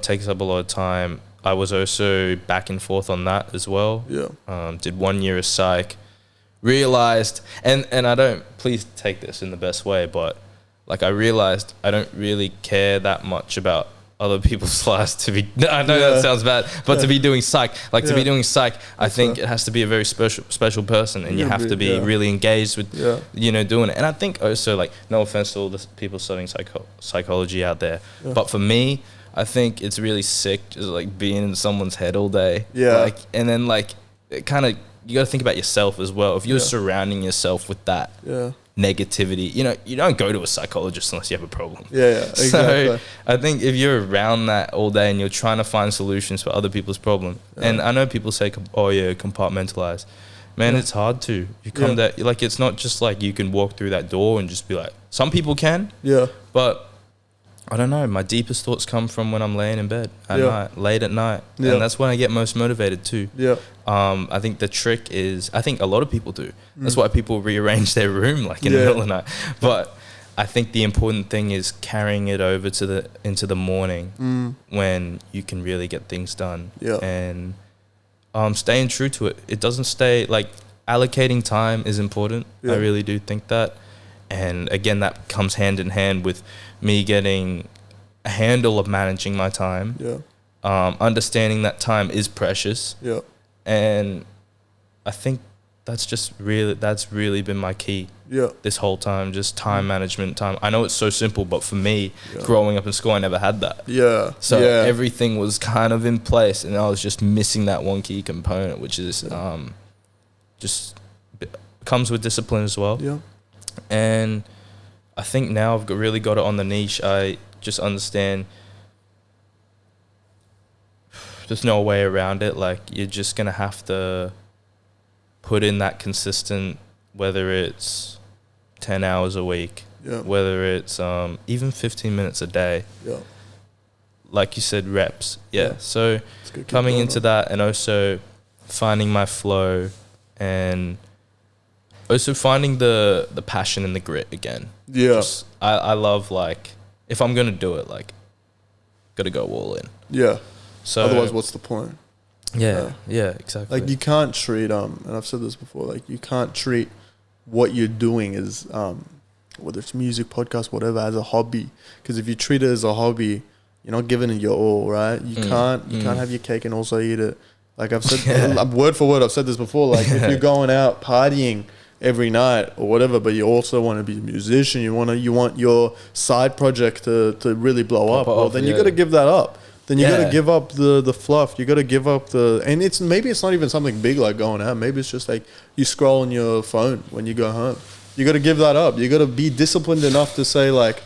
takes up a lot of time. I was also back and forth on that as well. Did 1 year of psych, realized, and I don't, please take this in the best way, but like I realized I don't really care that much about other people's lives to be, I know that sounds bad, but to be doing psych, like to be doing psych, I think it has to be a very special person, and you have to be really engaged with, you know, doing it. And I think also, like, no offense to all the people studying psychology out there, but for me, I think it's really sick just like being in someone's head all day. Like, and then like, it kind of, you got to think about yourself as well. If you're surrounding yourself with that negativity, you know, you don't go to a psychologist unless you have a problem. Exactly. So I think if you're around that all day and you're trying to find solutions for other people's problem, and I know people say, oh yeah, compartmentalize. Man, it's hard to. You come that, like, it's not just like you can walk through that door and just be like, some people can, but I don't know. My deepest thoughts come from when I'm laying in bed at night, late at night, and that's when I get most motivated too. I think the trick is, I think a lot of people do. That's why people rearrange their room like in the middle of the night. But I think the important thing is carrying it over to into the morning when you can really get things done. And staying true to it. It doesn't stay, like, allocating time is important. I really do think that. And again, that comes hand in hand with me getting a handle of managing my time, understanding that time is precious. And I think that's really been my key this whole time, just time management, time. I know it's so simple, but for me, growing up in school, I never had that. So everything was kind of in place, and I was just missing that one key component, which is just comes with discipline as well. And I think now I've really got it on the niche. I just understand there's no way around it. Like, you're just going to have to put in that consistent, whether it's 10 hours a week, whether it's even 15 minutes a day. Like you said, reps. So coming into that, and also finding my flow, and also finding the passion and the grit again. I love, like, if I'm going to do it, like, got to go all in. So otherwise, what's the point? Exactly. Like, you can't treat, and I've said this before, like, you can't treat what you're doing as, whether it's music, podcast, whatever, as a hobby. Because if you treat it as a hobby, you're not giving it your all, right? You can't have your cake and also eat it. Like I've said, word for word, I've said this before. Like, if you're going out partying every night or whatever, but you also want to be a musician, you want your side project to really blow up, well, then you got to give that up. Then you got to give up the fluff. You got to give up and maybe it's not even something big like going out. Maybe it's just like you scroll on your phone when you go home. You got to give that up. You got to be disciplined enough to say, like,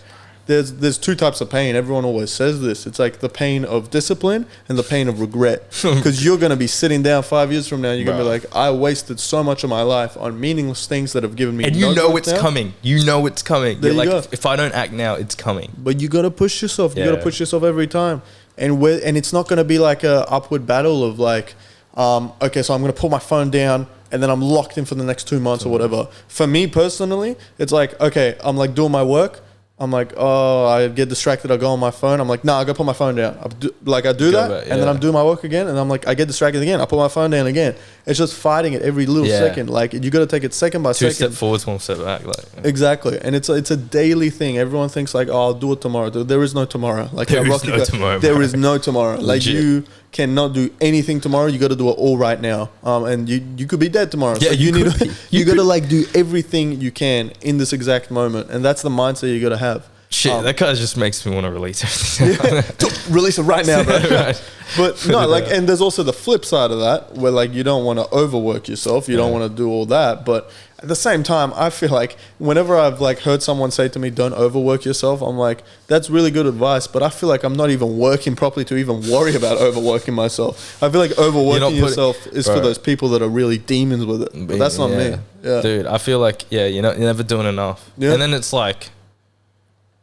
there's two types of pain. Everyone always says this. It's like the pain of discipline and the pain of regret. Because you're going to be sitting down 5 years from now and you're going to be like, I wasted so much of my life on meaningless things that have given me and no you know it's now. Coming. You know it's coming. There you're you like, go. if I don't act now, it's coming. But you got to push yourself. You got to push yourself every time. And it's not going to be like a upward battle of like, okay, so I'm going to put my phone down and then I'm locked in for the next 2 months or whatever. For me personally, it's like, okay, I'm like doing my work. I'm like, oh, I get distracted. I go on my phone. I'm like, nah, I got to put my phone down. I do that, and then I'm doing my work again, and I'm like, I get distracted again. I put my phone down again. It's just fighting it every little second. Like, you got to take it second by second. 2 steps forward, 1 step back. Like, exactly, and it's a daily thing. Everyone thinks like, oh, I'll do it tomorrow. There is no tomorrow. Like, there is no tomorrow. There is no tomorrow. Like, you cannot do anything tomorrow. You got to do it all right now. And you could be dead tomorrow. Yeah, so you got to like do everything you can in this exact moment, and that's the mindset you got to have. Shit, that guy just makes me want to release everything. Release it right now, bro. Right. But no, like, and there's also the flip side of that, where like you don't want to overwork yourself, you don't want to do all that, but at the same time, I feel like whenever I've like heard someone say to me, "Don't overwork yourself," I'm like, that's really good advice, but I feel like I'm not even working properly to even worry about overworking myself. I feel like overworking yourself is for those people that are really demons with it, but that's not me. Yeah, dude, I feel like you're never doing enough, and then it's like,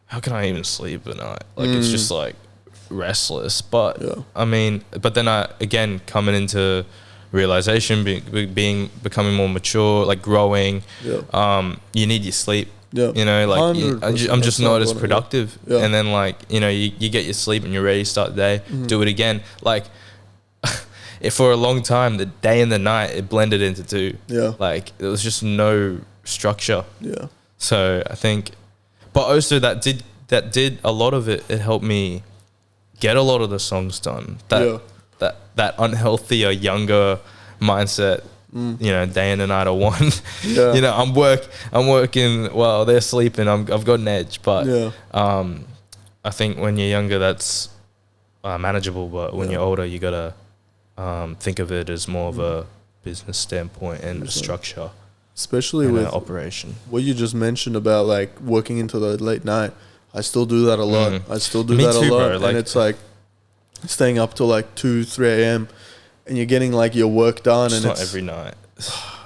how can I even sleep at night? Like it's just like restless. But I mean, but then again coming into realization, becoming more mature, like growing. You need your sleep. You know, like I'm just not as productive. And then like you get your sleep and you're ready to start the day. Do it again. Like for a long time, the day and the night it blended into two. Like there was just no structure. So I think, but also that did a lot of it. It helped me get a lot of the songs done. That unhealthier, younger mindset, day and the night are one. I'm working while they're sleeping. I've got an edge, but I think when you're younger, that's manageable. But when you're older, you gotta think of it as more of a business standpoint and a structure, especially with operation. What you just mentioned about like working into the late night. I still do that a lot. I still do that a lot, bro. Like, and it's like staying up till like 2-3 a.m. and you're getting like your work done. And not every night,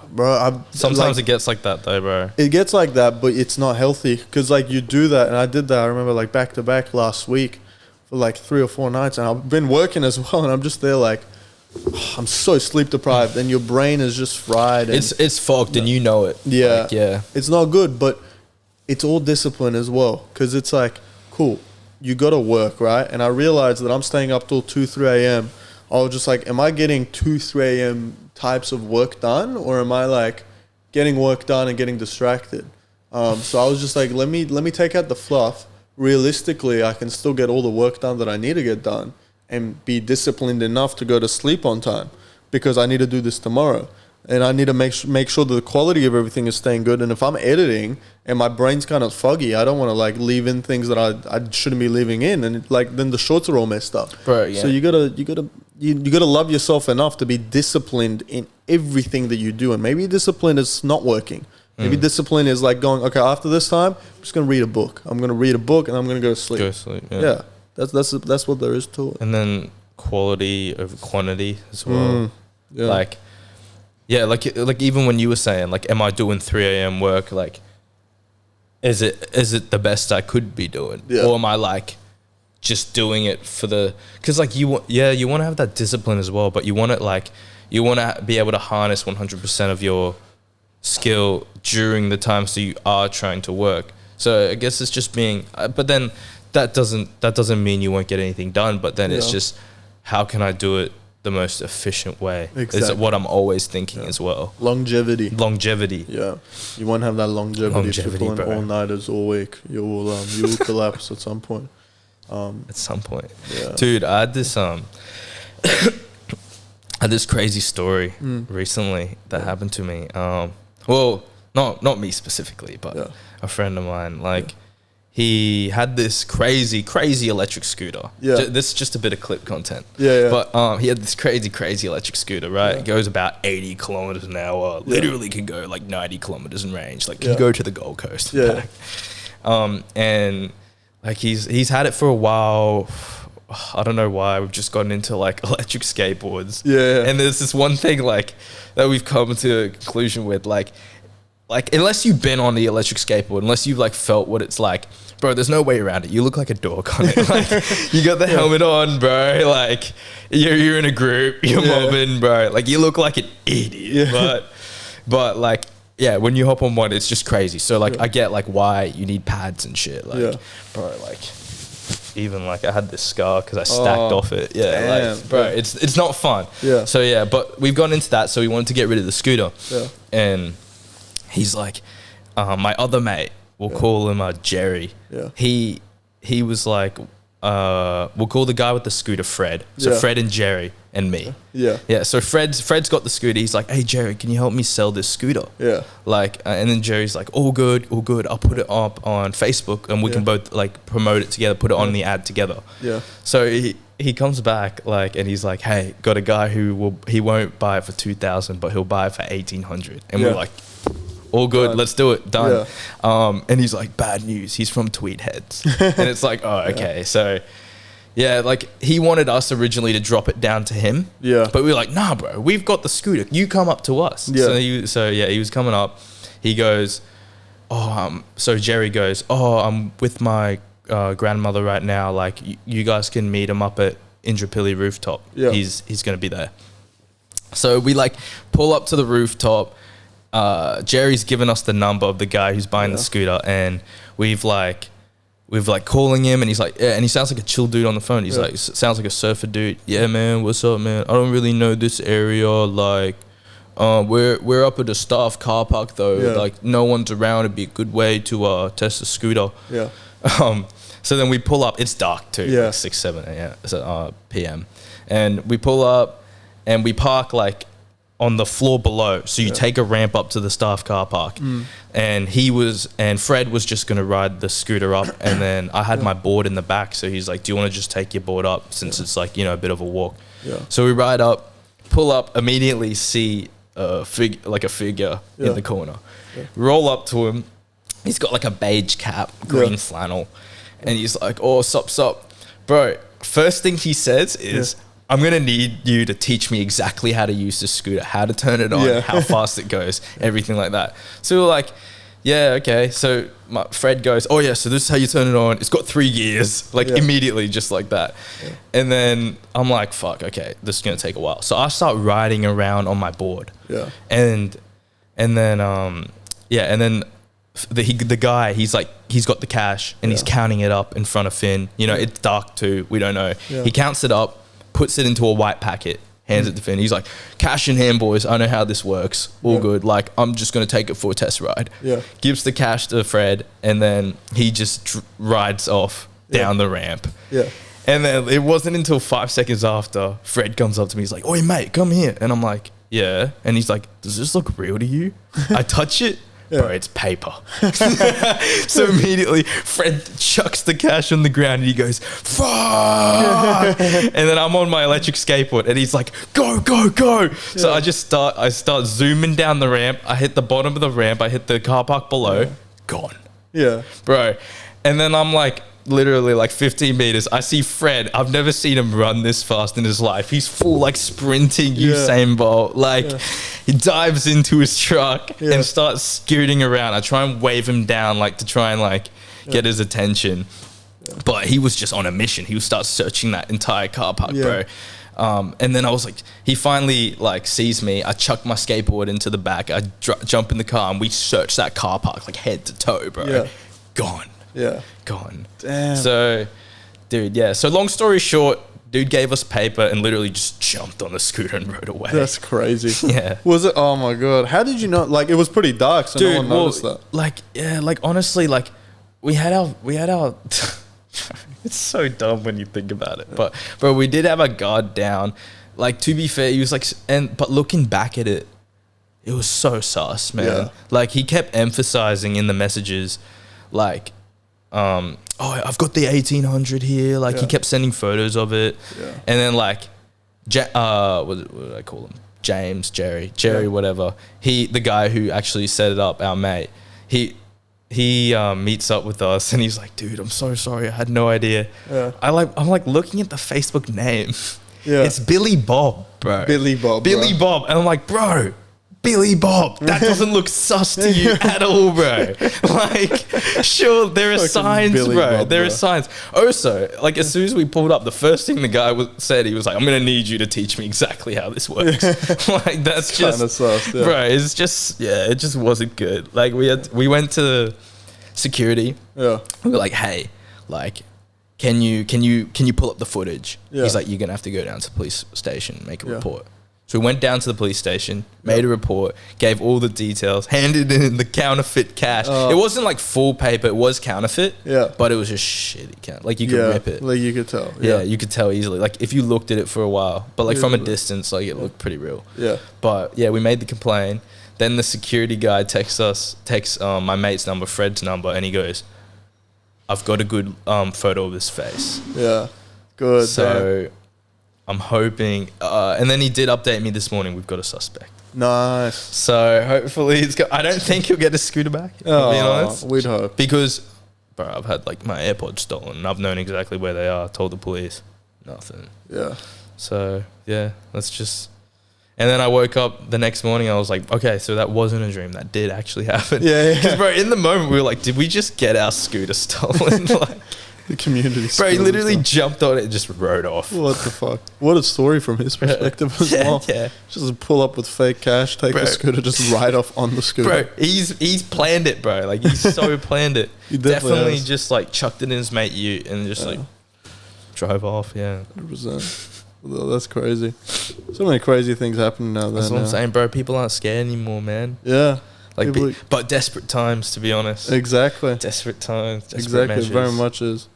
bro. Sometimes it gets like that though, bro. It gets like that, but it's not healthy because like you do that, and I did that. I remember like back to back last week for like 3 or 4 nights, and I've been working as well, and I'm just there like I'm so sleep deprived, and your brain is just fried. And it's fogged, and you know it. Yeah, it's not good, but it's all discipline as well, because it's like, cool, you got to work, right? And I realized that I'm staying up till 2-3 a.m. I was just like, am I getting 2-3 a.m. types of work done, or am I like getting work done and getting distracted? So I was just like, let me take out the fluff. Realistically, I can still get all the work done that I need to get done and be disciplined enough to go to sleep on time, because I need to do this tomorrow. And I need to make sure that the quality of everything is staying good. And if I'm editing and my brain's kind of foggy, I don't want to like leave in things that I shouldn't be leaving in, and like then the shorts are all messed up. Right, yeah. So you gotta love yourself enough to be disciplined in everything that you do. And maybe discipline is not working. Maybe discipline is like going, okay, after this time, I'm just gonna read a book. I'm gonna read a book and I'm gonna go to sleep. Go to sleep. Yeah. That's what there is to it. And then quality over quantity as well. Like even when you were saying like, am I doing 3 a.m. work? Like, is it the best I could be doing, or am I like just doing it for the? Because like you want to have that discipline as well, but you want to be able to harness 100% of your skill during the time so you are trying to work. So I guess it's just being, but then that doesn't mean you won't get anything done. But then it's just, how can I do it the most efficient way? Exactly. Is what I'm always thinking as well. Longevity. Yeah, you won't have that longevity if you're pulling all-nighters all week. You will collapse at some point. Dude, I had this this crazy story recently that happened to me. Well, not me specifically, but a friend of mine. Like, he had this crazy electric scooter. This is just a bit of clip content. But he had this crazy electric scooter, right? It goes about 80 kilometers an hour. Literally can go like 90 kilometers in range. Like, can go to the Gold Coast. And like he's had it for a while. I don't know why. We've just gotten into like electric skateboards. And there's this one thing like that we've come to a conclusion with, like unless you've been on the electric skateboard, unless you've like felt what it's like, bro, there's no way around it. You look like a dork on it. Like, you got the helmet on, bro. Like, you're in a group, you're mobbing, bro. Like, you look like an idiot. But like, when you hop on one, it's just crazy. So like, I get like why you need pads and shit. Like, bro, like, even like I had this scar because I stacked off it. Like, bro, it's not fun. So but we've gone into that. So we wanted to get rid of the scooter. And he's like, my other mate, we'll call him Jerry. He was like, we'll call the guy with the scooter Fred. So Fred and Jerry and me. Yeah. So Fred's got the scooter. He's like, hey Jerry, can you help me sell this scooter? Yeah. Like, and then Jerry's like, all good. I'll put it up on Facebook and we can both like promote it together, put it on the ad together. Yeah. So he comes back like, and he's like, hey, got a guy he won't buy it for 2,000, but he'll buy it for 1,800. And we're like, all good, let's do it, done. Yeah. And he's like, bad news, he's from Tweed Heads. And it's like, oh, okay. So yeah, like he wanted us originally to drop it down to him. Yeah. But we were like, nah, bro, we've got the scooter. You come up to us. Yeah. So he was coming up. He goes, so Jerry goes, I'm with my grandmother right now. Like you guys can meet him up at Indrapilli rooftop. Yeah. He's going to be there. So we like pull up to the rooftop. Jerry's given us the number of the guy who's buying the scooter, and we've calling him, and he's like, and he sounds like a chill dude on the phone. He's like, sounds like a surfer dude. Yeah, man, what's up, man? I don't really know this area. Like, we're up at the staff car park though. Yeah. Like, no one's around. It'd be a good way to test the scooter. Yeah. So then we pull up. It's dark too. Yeah. Like 6, 7 p.m. And we pull up, and we park like on the floor below. So you take a ramp up to the staff car park. And Fred was just going to ride the scooter up. And then I had my board in the back. So he's like, do you want to just take your board up since it's like, a bit of a walk? Yeah. So we ride up, pull up, immediately see a figure in the corner. Yeah. Roll up to him. He's got like a beige cap, green flannel. And he's like, oh, sup. Bro, first thing he says is, I'm going to need you to teach me exactly how to use the scooter, how to turn it on, how fast it goes, everything like that. So we're like, yeah, okay. So Fred goes, oh yeah, so this is how you turn it on. It's got 3 gears, like immediately, just like that. Yeah. And then I'm like, fuck, okay, this is going to take a while. So I start riding around on my board. Yeah. And then the guy, he's like, he's got the cash and he's counting it up in front of Finn. It's dark too. We don't know. Yeah. He counts it up, puts it into a white packet, hands it to Finn. He's like, cash in hand, boys. I know how this works. All good. Like, I'm just going to take it for a test ride. Yeah. Gives the cash to Fred, and then he just rides off down the ramp. Yeah. And then it wasn't until 5 seconds after Fred comes up to me. He's like, oi, mate, come here. And I'm like, yeah. And he's like, does this look real to you? I touch it. Yeah. Bro, it's paper. So immediately Fred chucks the cash on the ground and he goes, fuck. And then I'm on my electric skateboard and he's like, go. Yeah. So I start zooming down the ramp. I hit the bottom of the ramp. I hit the car park below. Yeah. Gone. Yeah. Bro. And then I'm like, literally like 15 meters. I see Fred. I've never seen him run this fast in his life. He's full like sprinting Usain Bolt. Like he dives into his truck and starts scooting around. I try and wave him down like to try and like get his attention. But he was just on a mission. He would start searching that entire car park, bro. And then I was like, he finally like sees me. I chuck my skateboard into the back. I jump in the car and we search that car park like head to toe, bro. Yeah. Gone. Yeah. Gone. Damn. So, dude, so long story short, dude gave us paper and literally just jumped on the scooter and rode away. That's crazy. Yeah. Was it? Oh my God. How did you know? Like, it was pretty dark, so no one noticed that. Like, honestly, like, we had our it's so dumb when you think about it. But, bro, we did have our guard down. Like, to be fair, he was like, but looking back at it, it was so sus, man. Yeah. Like, he kept emphasizing in the messages, like, I've got the 1800 here. Like, he kept sending photos of it. Yeah. And then, like, what did I call him? Jerry, whatever. The guy who actually set it up, our mate, he meets up with us and he's like, dude, I'm so sorry. I had no idea. Yeah. I'm like looking at the Facebook name. Yeah. It's Billy Bob, bro. Billy Bob. And I'm like, bro, Billy Bob. That doesn't look sus to you at all, bro. Like, sure, there are signs, Billy bro. Bob, there are signs. Also, like, as soon as we pulled up, the first thing the guy said, he was like, I'm going to need you to teach me exactly how this works. Like, that's just, sus, bro, it's just, it just wasn't good. Like, we went to security. Yeah. We were like, hey, like, can you pull up the footage? Yeah. He's like, you're going to have to go down to the police station and make a report. So we went down to the police station, made a report, gave all the details, handed in the counterfeit cash. It wasn't like full paper, it was counterfeit. Yeah. But it was just shitty count. Like you could rip it. Like you could tell. Yeah, you could tell easily. Like if you looked at it for a while. But like from a distance, like it looked pretty real. Yeah. But yeah, we made the complaint. Then the security guy texts my mate's number, Fred's number, and he goes, I've got a good photo of his face. Yeah. Good. So I'm hoping, and then he did update me this morning. We've got a suspect. Nice. So hopefully I don't think he'll get his scooter back. I'll be honest. We'd hope. Because, bro, I've had like my AirPods stolen. And I've known exactly where they are. Told the police, nothing. Yeah. So yeah, let's just. And then I woke up the next morning. I was like, okay, so that wasn't a dream. That did actually happen. Yeah. Because bro, in the moment we were like, did we just get our scooter stolen? Like. The community. Bro, he literally jumped on it and just rode off. What the fuck? What a story from his perspective as well. Yeah. Just pull up with fake cash, take the scooter, just ride off on the scooter. Bro, he's planned it, bro. Like, he's so planned it. He definitely just, like, chucked it in his mate Ute and just, like, drove off, 100%. Well, that's crazy. So many crazy things happening now. That's what I'm saying, bro. People aren't scared anymore, man. Yeah. Like, but desperate times, to be honest. Exactly. Desperate times. Exactly. Measures. Very much is.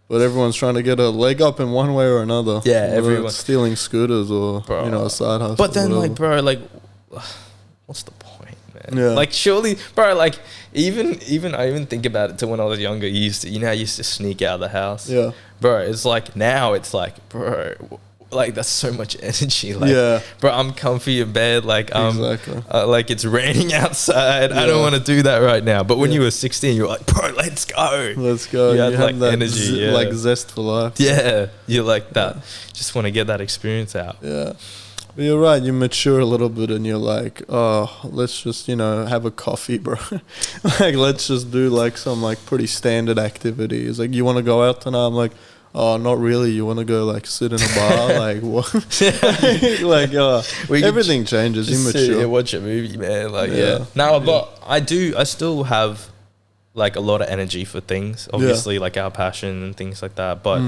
But everyone's trying to get a leg up in one way or another. Yeah, everyone stealing scooters or a side hustle. But then, like, bro, like, what's the point, man? Yeah. Like, surely, bro, like, even I think about it to when I was younger. I used to sneak out of the house. Yeah, bro. It's like now, it's like, bro, like that's so much energy. Like, bro, I'm comfy in bed. Like, exactly. Like it's raining outside. I don't want to do that right now. But when you were 16, you were like, bro, let's go. Let's go. You had like that energy, like zest for life. Yeah, you're like that. Just want to get that experience out. Yeah. But you're right, you mature a little bit and you're like, oh, let's just, have a coffee, bro. Like, let's just do like some like pretty standard activities. Like, you want to go out tonight? I'm like, oh, not really. You want to go like sit in a bar? Like, what? Everything changes. You mature. Sit, watch a movie, man. Like, No, but I still have like a lot of energy for things. Obviously, like our passion and things like that. But,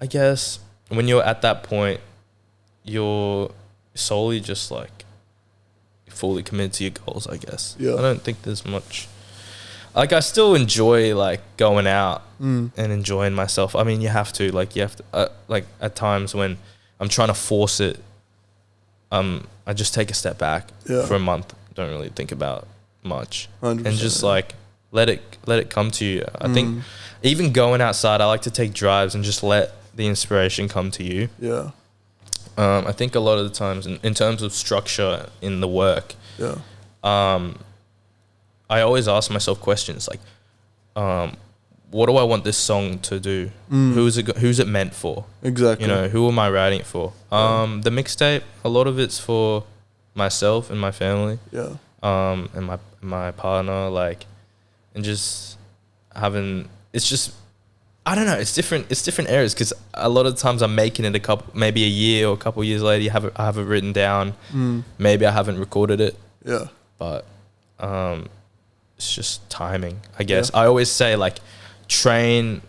I guess when you're at that point, you're solely just like fully committed to your goals, I guess. Yeah. I don't think there's much. Like, I still enjoy like going out and enjoying myself. I mean, you have to like at times when I'm trying to force it, I just take a step back for a month. Don't really think about much 100%, and just like let it come to you. I think even going outside, I like to take drives and just let the inspiration come to you. Yeah. I think a lot of the times in terms of structure in the work, I always ask myself questions like, what do I want this song to do? Who's it meant for? Exactly. Who am I writing it for? The mixtape, a lot of it's for myself and my family. Yeah. And my partner, like, and just having, it's just, I don't know. It's different areas because a lot of times I'm making it maybe a year or a couple of years later. I have it written down. Maybe I haven't recorded it. Yeah. But it's just timing, I guess. I always say like train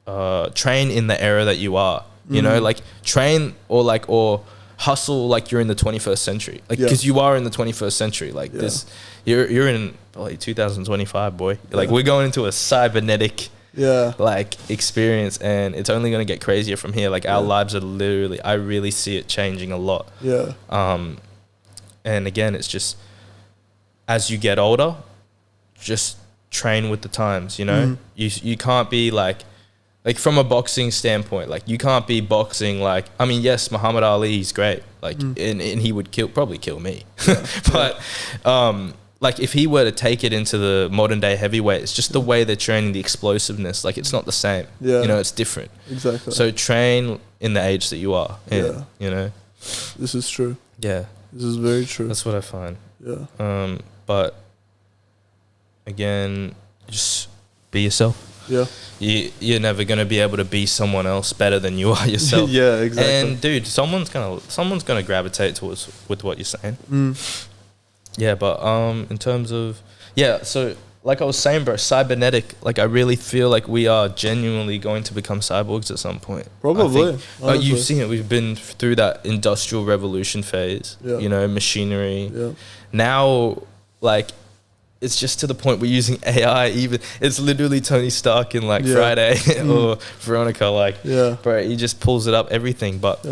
in the era that you are. Like train or hustle like you're in the 21st century. Like because you are in the 21st century. Like this, you're in like 2025, boy. Like we're going into a cybernetic. Like experience, and it's only going to get crazier from here. Like our lives are literally, I really see it changing a lot. And again, it's just as you get older, just train with the times. You can't be like from a boxing standpoint, like you can't be boxing like, I mean, yes, Muhammad Ali is great, like and he would probably kill me, but like if he were to take it into the modern day heavyweight, it's just the way they're training, the explosiveness, like it's not the same. It's different. Exactly. So train in the age that you are in, This is true. Yeah. This is very true. That's what I find. Yeah. But again, just be yourself. Yeah. You're never gonna be able to be someone else better than you are yourself. Yeah, exactly. And dude, someone's gonna gravitate towards with what you're saying. Yeah, but in terms of so like I was saying, bro, cybernetic. Like I really feel like we are genuinely going to become cyborgs at some point. Probably. Like you've seen it. We've been through that industrial revolution phase. Yeah. You know, machinery. Yeah. Now, like, it's just to the point we're using AI. Even it's literally Tony Stark in like Friday or Veronica. Like, bro, he just pulls it up everything. But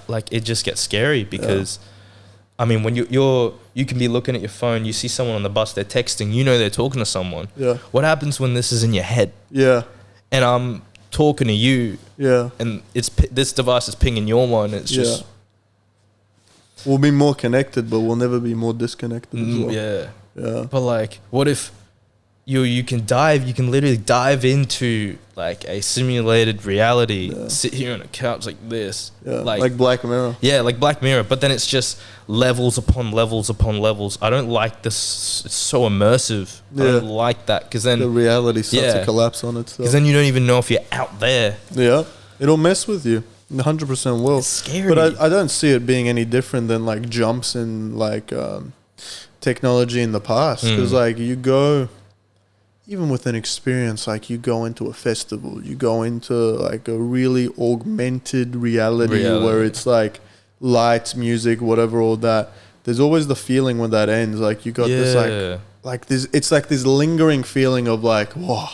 like it just gets scary because. I mean, when you can be looking at your phone, you see someone on the bus, they're texting, you know they're talking to someone. Yeah. What happens when this is in your head? Yeah. And I'm talking to you. Yeah. And this device is pinging your one. It's just... We'll be more connected, but we'll never be more disconnected as well. Yeah. Yeah. But like, what if you can literally dive into like a simulated reality, sit here on a couch like this. Yeah. Like Black Mirror. Yeah, like Black Mirror. But then it's just levels upon levels upon levels. I don't like this. It's so immersive. I don't like that because then... The reality starts to collapse on itself. Because then you don't even know if you're out there. Yeah. It'll mess with you. 100% will. It's scary. But I don't see it being any different than like jumps in like technology in the past. Because like you go... Even with an experience, like you go into a festival, you go into like a really augmented reality where it's like lights, music, whatever, all that. There's always the feeling when that ends. Like you got this like this, it's like this lingering feeling of like, whoa,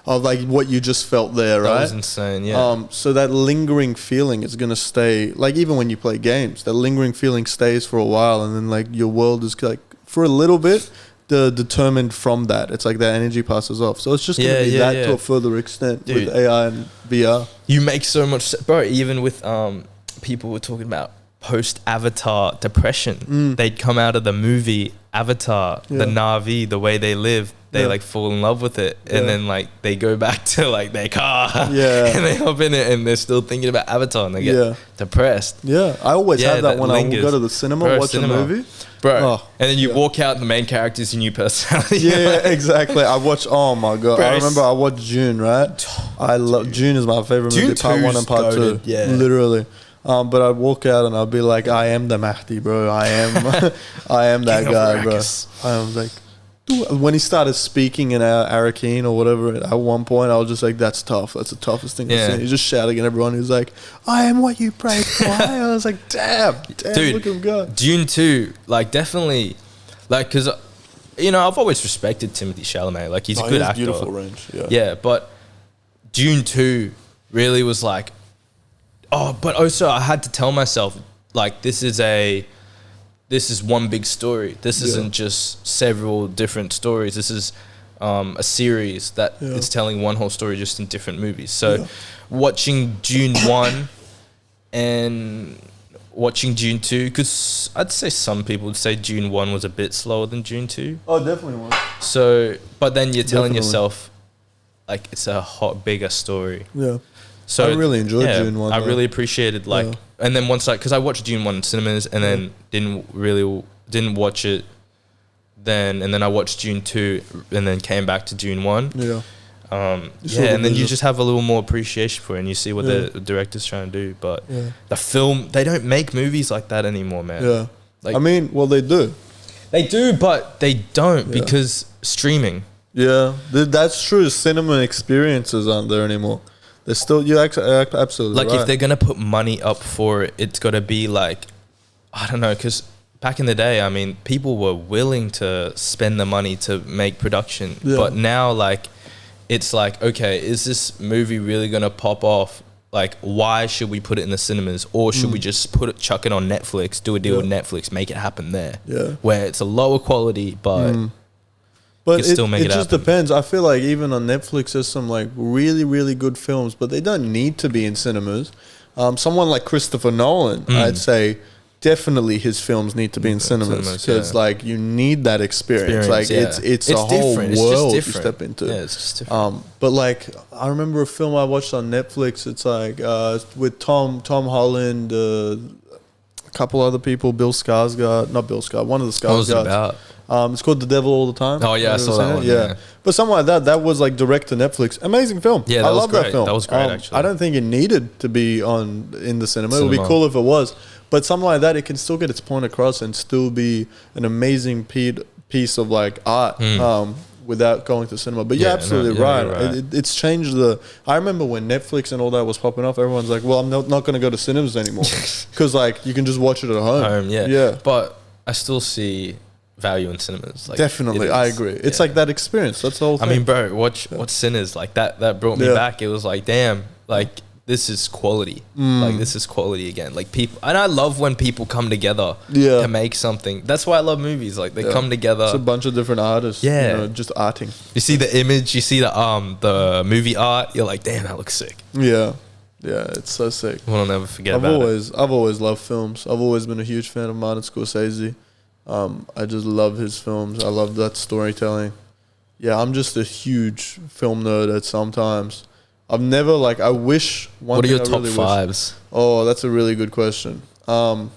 of like what you just felt there, right? That was insane, yeah. So that lingering feeling is going to stay, like even when you play games, that lingering feeling stays for a while and then like your world is like, for a little bit, determined from that. It's like that energy passes off. So it's just going to be that to a further extent. Dude, with AI and VR. You make so much sense. Bro, even with people were talking about post-Avatar depression. They'd come out of the movie Avatar, the Na'vi, the way they live. They like fall in love with it. And then like they go back to like their car. Yeah. And they hop in it and they're still thinking about Avatar and they get depressed. Yeah. I always have that when I go to the cinema, watch a movie. Bro, and then you walk out and the main character's your new personality. Yeah, exactly. I watched, oh my God. Bro, I remember I watched June, right? I love, June is my favorite movie, part 1 and part 2. Yeah. Literally. But I'd walk out and I'd be like, I am the Mahdi, bro. I am I am that guy, bro. I was like, dude. When he started speaking in Arakan or whatever, at one point I was just like, that's tough. That's the toughest thing I've seen. He's just shouting at everyone. He was like, I am what you prayed for. I was like, damn, dude, look at him go. Dune 2, like definitely, like, because, you know, I've always respected Timothée Chalamet. Like, he's a good actor. Beautiful range, Yeah, but Dune 2 really was like, but also I had to tell myself, like, this is one big story. This isn't just several different stories. This is a series that is telling one whole story just in different movies. So watching Dune 1 and watching Dune 2, because I'd say some people would say Dune 1 was a bit slower than Dune 2. Oh, definitely was. So, but then you're telling yourself, like, it's a bigger story. Yeah. So I really enjoyed Dune 1. I really appreciated, like, and then once, like, because I watched Dune 1 in cinemas and then didn't watch it then, and then I watched Dune 2 and then came back to Dune 1. Yeah. And then you just have a little more appreciation for it and you see what the director's trying to do. But the film, they don't make movies like that anymore, man. Yeah. Like, I mean, well, they do. They do, but they don't because streaming. Yeah, that's true. Cinema experiences aren't there anymore. There's still, you're absolutely like, if they're going to put money up for it, it's got to be like, I don't know, because back in the day, I mean, people were willing to spend the money to make production. Yeah. But now, like, it's like, okay, is this movie really going to pop off? Like, why should we put it in the cinemas? Or should we just chuck it on Netflix, do a deal with Netflix, make it happen there? Yeah. Where it's a lower quality, but... But it just depends. I feel like even on Netflix, there's some like really, really good films, but they don't need to be in cinemas. Someone like Christopher Nolan, I'd say definitely his films need to be in cinemas because like you need that experience. Like it's a whole world you step into. Yeah, it's just different. But like I remember a film I watched on Netflix. It's like with Tom Holland, a couple other people, one of the Skarsgård. What was it about? It's called The Devil All the Time. Oh yeah, I saw that one. Yeah, but something like that. That was like direct to Netflix. Amazing film. Yeah, I love that film. That was great. Actually, I don't think it needed to be in the cinema. It would be cool if it was. But something like that, it can still get its point across and still be an amazing piece of like art. without going to cinema. But you're absolutely right. It's changed I remember when Netflix and all that was popping off, everyone's like, well, I'm not going to go to cinemas anymore. Because, like, you can just watch it at home. Yeah. But I still see value in cinemas. Like, definitely, I agree. It's like that experience. That's the whole thing. I mean, bro, watch Sinners. Like, that brought me back. It was like, damn, like, this is quality. Like, this is quality again. Like, people, and I love when people come together to make something. That's why I love movies. Like, they come together. It's a bunch of different artists. Yeah, you know, just arting. You see the image. You see the movie art. You're like, damn, that looks sick. Yeah, it's so sick. We'll never forget I've always loved films. I've always been a huge fan of Martin Scorsese. I just love his films. I love that storytelling. Yeah, I'm just a huge film nerd at sometimes. I've never, like, I wish one. What are your top fives? Oh, that's a really good question. You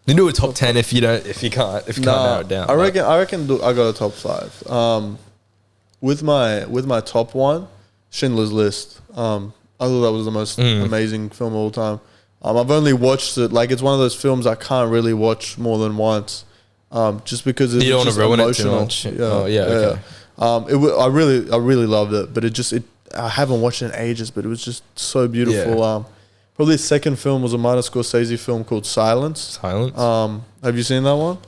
do a top 10 if you can't narrow it down. I reckon I got a top 5. With my top one, Schindler's List. I thought that was the most amazing film of all time. I've only watched it, like, it's one of those films I can't really watch more than once, just because it's just emotional. Okay. I really loved it, but I haven't watched it in ages, but it was just so beautiful. Probably the second film was a Martin Scorsese film called Silence. Have you seen that one?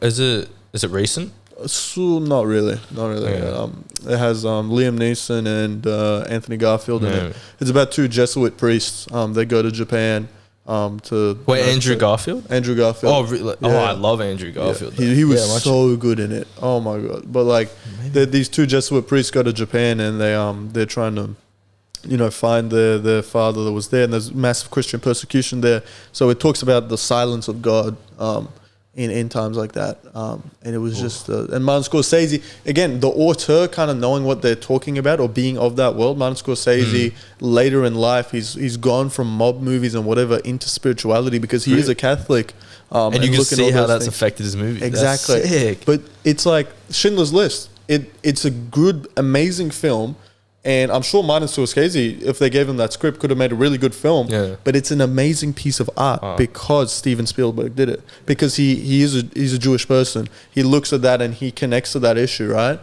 Is it recent? So, not really. Yeah. It has Liam Neeson and Anthony Garfield in it. It's about two Jesuit priests. They go to Japan Andrew Garfield? Andrew Garfield. Oh, really? Yeah. Oh, I love Andrew Garfield. Yeah. He was so good in it. Oh my god! But like, these two Jesuit priests go to Japan and they're trying to, you know, find their father that was there, and there's massive Christian persecution there. So it talks about the silence of God in times like that. And it was just and Martin Scorsese, again, the auteur kind of knowing what they're talking about or being of that world. Martin Scorsese later in life, he's gone from mob movies and whatever into spirituality because he is a Catholic. And you can see how that's affected his movie. Exactly. That's sick. But it's like Schindler's List. It's a good, amazing film. And I'm sure Martin Scorsese, if they gave him that script, could have made a really good film. Yeah. But it's an amazing piece of art because Steven Spielberg did it. Because he's a Jewish person. He looks at that and he connects to that issue, right?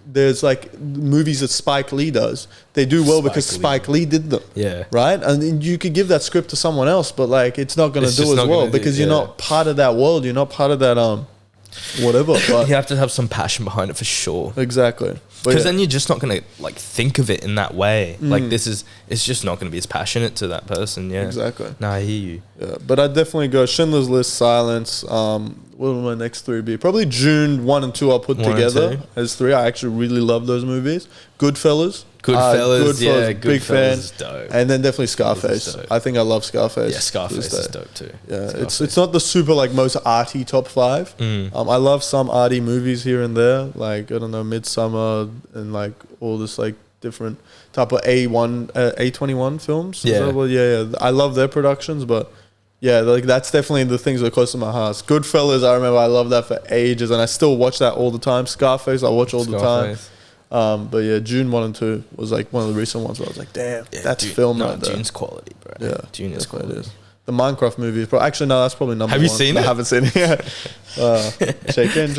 There's like movies that Spike Lee does. They do well because Spike Lee did them. Yeah. Right? And you could give that script to someone else, but like it's not going to do as well because you're not part of that world. You're not part of that whatever. But you have to have some passion behind it for sure. Exactly. Because then you're just not going to like think of it in that way. Like it's just not going to be as passionate to that person. Yeah, exactly. No, I hear you. Yeah, but I'd definitely go Schindler's List, Silence. What will my next three be? Probably June 1 and 2 I'll put together as 3. I actually really love those movies. Goodfellas, big fan. Dope. And then definitely Scarface. I think I love Scarface. Yeah, Scarface is dope too. Yeah, it's not the super like most arty top 5. I love some arty movies here and there, like I don't know, Midsummer and like all this like different type of A21 films. Yeah. I love their productions, but yeah, like that's definitely the things that are close to my heart. Goodfellas, I remember I loved that for ages, and I still watch that all the time. Scarface, I watch all the time. But yeah, June 1 and 2 was like one of the recent ones where I was like, damn, that's film right there. June's quality, bro. Yeah, June is quality. It is. The Minecraft movie is actually no, that's probably number 1. Have you seen it? I haven't seen it yet. Chicken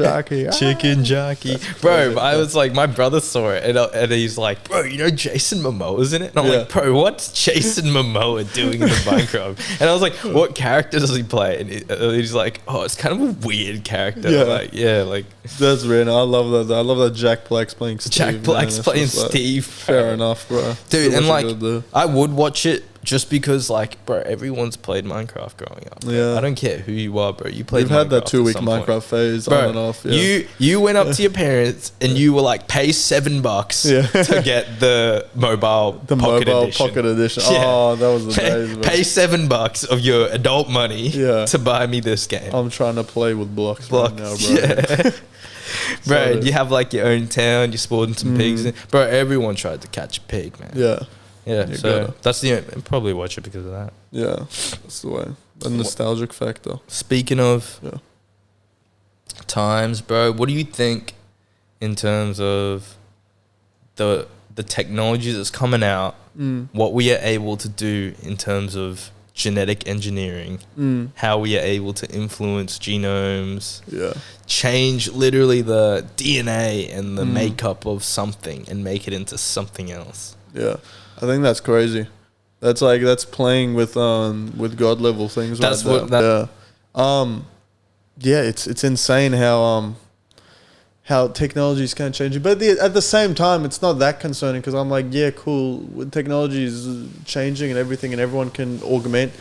jockey, bro. I was like, my brother saw it, and he's like, bro, you know Jason Momoa's in it, and I'm like, bro, what's Jason Momoa doing in the Minecraft? And I was like, what character does he play? And he's like, oh, it's kind of a weird character. Like that's weird. I love that. I love that Jack Black's playing Steve. Jack Black's playing Steve. Fair enough, bro. Dude, and like, I would watch it. Just because, like, bro, everyone's played Minecraft growing up. Bro. Yeah, I don't care who you are, bro. You played. You've had that 2-week Minecraft phase, bro, on and off. Yeah. You went up to your parents and you were like, pay $7 to get the mobile pocket edition. Oh, that was the days. Bro. Pay $7 of your adult money to buy me this game. I'm trying to play with blocks right now, bro. Yeah. Bro, you have like your own town. You're sporting some pigs. Bro, everyone tried to catch a pig, man. Yeah. Yeah, so that's probably watch it because of that. Yeah, that's the way. The nostalgic factor. Speaking of times, bro, what do you think in terms of the technology that's coming out, what we are able to do in terms of genetic engineering, how we are able to influence genomes, change literally the DNA and the makeup of something and make it into something else. Yeah, I think that's crazy. That's playing with God level things. That's right what there. It's insane how technology is kind of changing, but at the same time, it's not that concerning because I'm like, yeah, cool. Technology is changing and everything, and everyone can augment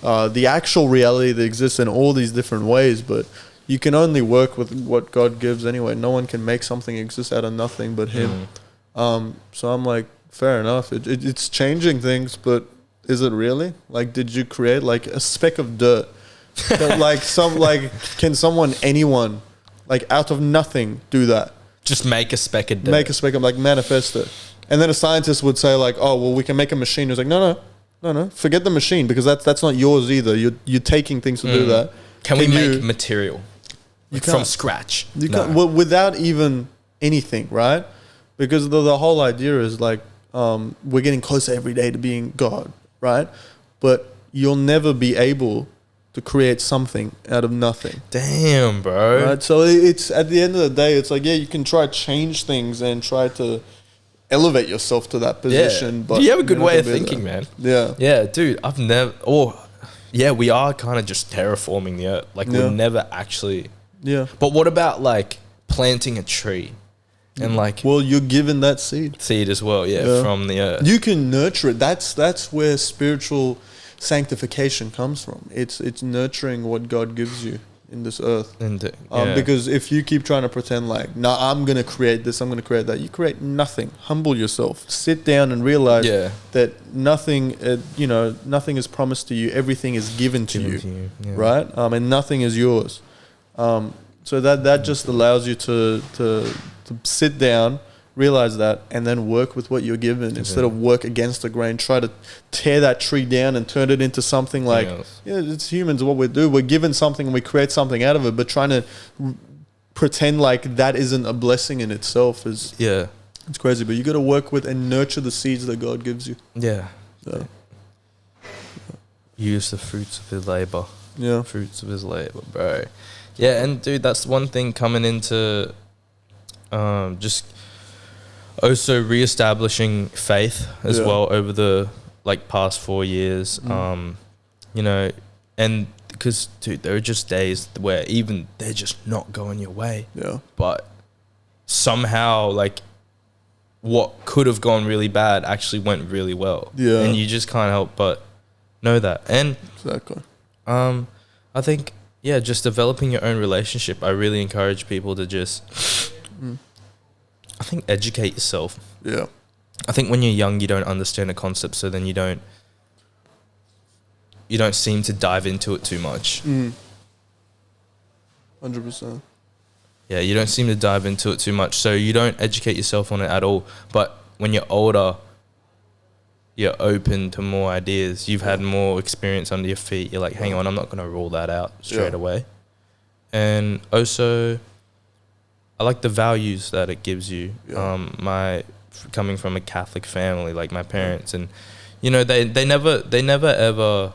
the actual reality that exists in all these different ways. But you can only work with what God gives anyway. No one can make something exist out of nothing but Him. So I'm like, fair enough. It's changing things, but is it really? Like, did you create like a speck of dirt? Can anyone? Like out of nothing, do that. Just make a speck of dirt. Make a speck of, like, manifest it. And then a scientist would say, like, oh, well, we can make a machine. It's like, no. Forget the machine because that's not yours either. You're taking things to do that. Can we make material from scratch? You can't. Well, without even anything, right? Because the whole idea is like we're getting closer every day to being God, right? But you'll never be able to create something out of nothing. Damn, bro. Right? So it's at the end of the day, it's like, yeah, you can try to change things and try to elevate yourself to that position. Yeah. But you have a good way of thinking, man. Yeah. Yeah, dude, we are kind of just terraforming the earth. Like, we're never actually... Yeah. But what about, like, planting a tree? And, like... Well, you're given that seed. Seed as well, from the earth. You can nurture it. That's where spiritual sanctification comes from. It's nurturing what God gives you in this earth. Because if you keep trying to pretend like, no, I'm going to create this, I'm going to create that, you create nothing. Humble yourself. Sit down and realize that nothing, nothing is promised to you. Everything is given to you. Right? And nothing is yours. So that just allows you to sit down, realize that, and then work with what you're given instead of work against the grain. Try to tear that tree down and turn it into something like, it's humans, what we do. We're given something and we create something out of it, but trying to pretend like that isn't a blessing in itself is, it's crazy. But you got to work with and nurture the seeds that God gives you. Yeah. Use the fruits of his labor. Yeah. Fruits of his labor, bro. Yeah, and dude, that's one thing coming into just also reestablishing faith as well over the past 4 years. And because, dude, there are just days where even they're just not going your way. Yeah. But somehow, what could have gone really bad actually went really well. Yeah. And you just can't help but know that. And exactly. I think, just developing your own relationship. I really encourage people to just, I think, educate yourself. Yeah. I think when you're young, you don't understand a concept, so then you don't seem to dive into it too much. 100%. Yeah, you don't seem to dive into it too much, so you don't educate yourself on it at all. But when you're older, you're open to more ideas. You've had more experience under your feet. You're like, hang on, I'm not going to rule that out straight away. And also, I like the values that it gives you. Coming from a Catholic family, like my parents, and they never ever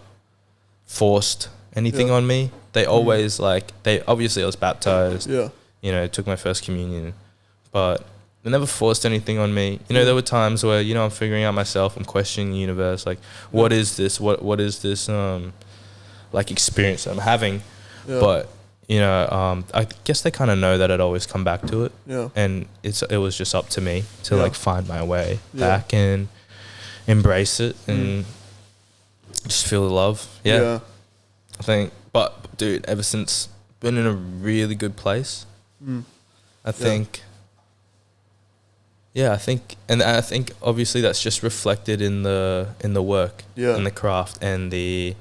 forced anything on me. They always obviously I was baptized. Yeah. Took my first communion, but they never forced anything on me. There were times where I'm figuring out myself. I'm questioning the universe. Like, what is this? What is this? Experience that I'm having. Yeah. But I guess they kind of know that I'd always come back to it. Yeah. And it was just up to me to find my way back and embrace it and just feel the love. Yeah. I think, but dude, ever since been in a really good place. I think. Yeah, I think obviously that's just reflected in the work, in the craft, and the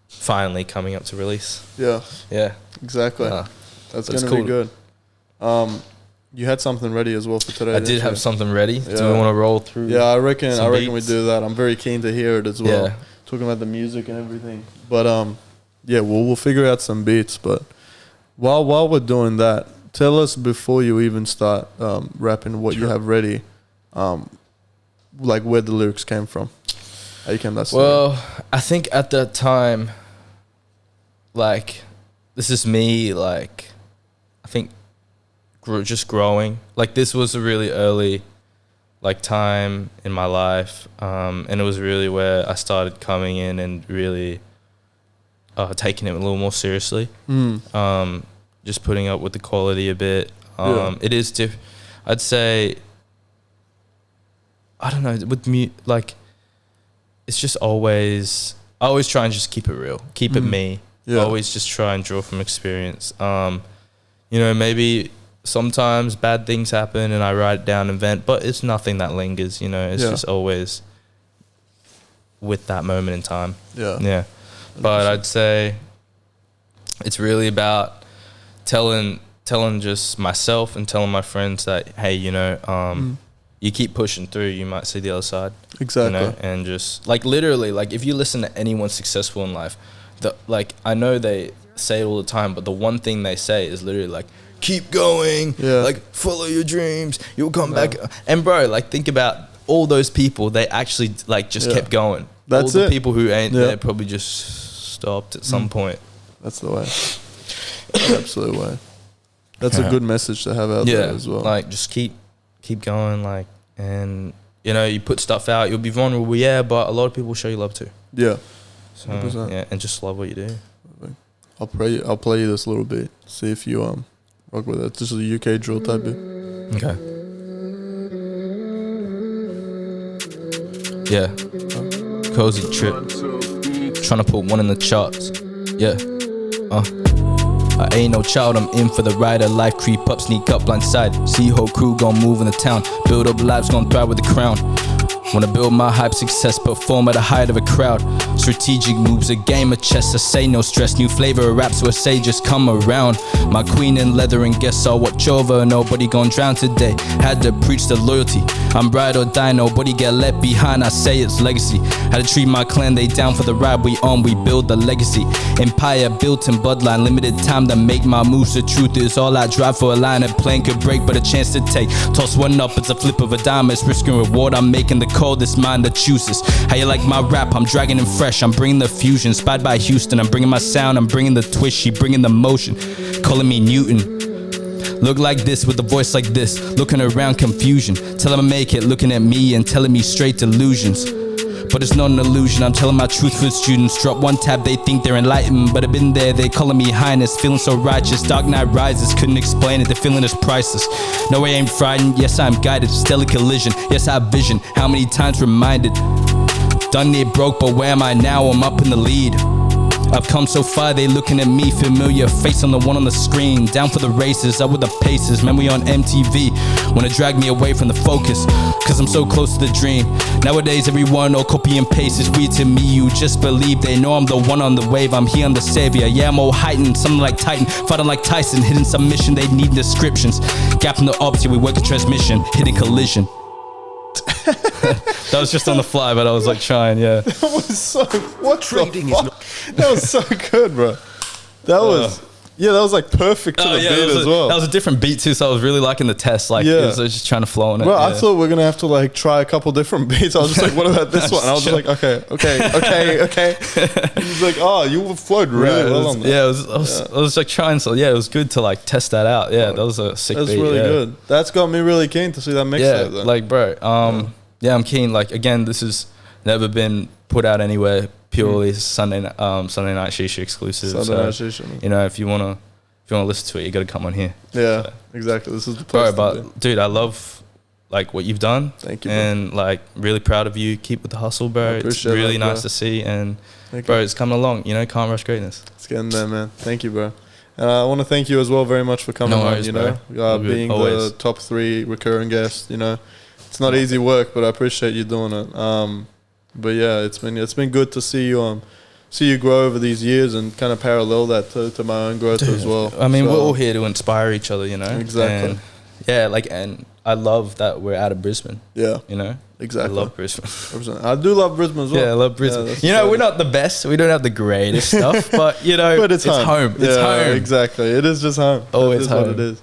finally coming up to release. Yeah, exactly. That's gonna be good. You had something ready as well for today. I did have something ready. Do we want to roll through? Yeah, I reckon we do that. I'm very keen to hear it as well. Talking about the music and everything, but we'll figure out some beats. But while we're doing that, tell us before you even start rapping what you have ready, where the lyrics came from. How you came that story? Well, I think at that time, like, this is me, like, I think just growing. Like, this was a really early, like, time in my life, and it was really where I started coming in and really taking it a little more seriously. Just putting up with the quality a bit. It is I'd say, I don't know, with like, it's just always, I always try and just keep it real, keep it me. Always just try and draw from experience. You know, maybe sometimes bad things happen and I write it down and vent, but it's nothing that lingers, you know, it's just always with that moment in time. Yeah. But I'd say it's really about telling just myself and telling my friends that, hey, you know, you keep pushing through, you might see the other side. Exactly. You know? And just, like, literally, like, if you listen to anyone successful in life, like, I know they say it all the time, but the one thing they say is literally, like, keep going, like, follow your dreams, you'll come back. And, bro, like, think about all those people, they actually, like, just kept going. That's all the people who ain't there probably just stopped at some point. That's the way. Absolute way. That's a good message to have out there as well. Like, just keep going, like, and, you know, you put stuff out, you'll be vulnerable, but a lot of people will show you love too. Yeah. So, and just love what you do. I'll play you this little bit. See if you rock with it. This is a UK drill type bit. Okay. Yeah. Cozy trip. Trying to put one in the charts. Yeah. I ain't no child, I'm in for the ride of life. Creep up, sneak up, blindside. See whole crew gon' move in the town. Build up lives, gon' thrive with the crown. Wanna build my hype success, perform at the height of a crowd. Strategic moves, a game of chess, I say no stress. New flavor of rap, so I say just come around. My queen in leather and guess I'll watch over. Nobody gon' drown today, had to preach the loyalty. I'm ride or die, nobody get left behind, I say it's legacy. Had to treat my clan, they down for the ride we on, we build the legacy. Empire built in bloodline, limited time to make my moves. The truth is all I drive for a line, a plane could break, but a chance to take. Toss one up, it's a flip of a dime, it's risk and reward, I'm making the call, this mind that chooses. How you like my rap, I'm dragging in fresh, I'm bringing the fusion. Inspired by Houston, I'm bringing my sound, I'm bringing the twist, she bringing the motion. Calling me Newton. Look like this with a voice like this, looking around confusion. Tell them I make it, looking at me and telling me straight delusions. But it's not an illusion, I'm telling my truth for the students. Drop one tab, they think they're enlightened, but I've been there, they calling me highness. Feeling so righteous, dark night rises, couldn't explain it, the feeling is priceless. No, I ain't frightened, yes I'm guided, stellar collision. Yes I have vision, how many times reminded. Done near broke, but where am I now? I'm up in the lead. I've come so far, they looking at me, familiar face on the one on the screen. Down for the races, up with the paces, man we on MTV. Wanna drag me away from the focus, cause I'm so close to the dream. Nowadays everyone all copy and paste is weird to me, you just believe. They know I'm the one on the wave, I'm here, I'm the savior. Yeah, I'm all heightened, something like Titan, fighting like Tyson. Hidden submission, they need descriptions. Gap in the opposite, we work a transmission, hidden collision. That was just on the fly, but I was like trying, That was so, what the fuck? That was so good, bro. That was, that was like perfect to the beat as well. That was a different beat too, so I was really liking the test. Like, I was just trying to flow on it. Well, I thought we were going to have to like try a couple different beats. I was just like, what about this one? And I was just like, okay. He was like, oh, you flowed really well on that. I was like trying, so it was good to like test that out. That was a sick beat. That's really good. That's got me really keen to see that mixtape though. Like, bro, I'm keen. Like, again, this has never been put out anywhere. Purely Sunday Night Shisha exclusive. Sunday Night Shisha, man. You know, if you wanna listen to it, you gotta come on here. Yeah, so. Exactly. This is the place. But dude, I love like what you've done. Thank you, and bro. Like really proud of you. Keep with the hustle, bro. It's really nice to see, and bro, it's coming along. You know, can't rush greatness. It's getting there, man. Thank you, bro. And I want to thank you as well very much for coming on. You know, being the top 3 recurring guest. You know, it's not easy work, but I appreciate you doing it. But yeah, it's been good to see you grow over these years and kind of parallel that to my own growth as well. I mean, we're all here to inspire each other, you know. Exactly. And, and I love that we're out of Brisbane. Yeah. You know. Exactly. I love Brisbane. I do love Brisbane as well. Yeah, I love Brisbane. You know, we're not the best. We don't have the greatest stuff, but you know, but it's home. It's home. Exactly. It is just home. Always home. What it is.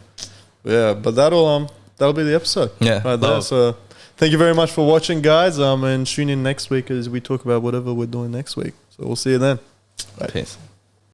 Yeah, but that'll be the episode. Yeah. Right there. So thank you very much for watching, guys. And tune in next week as we talk about whatever we're doing next week. So we'll see you then. Bye. Peace.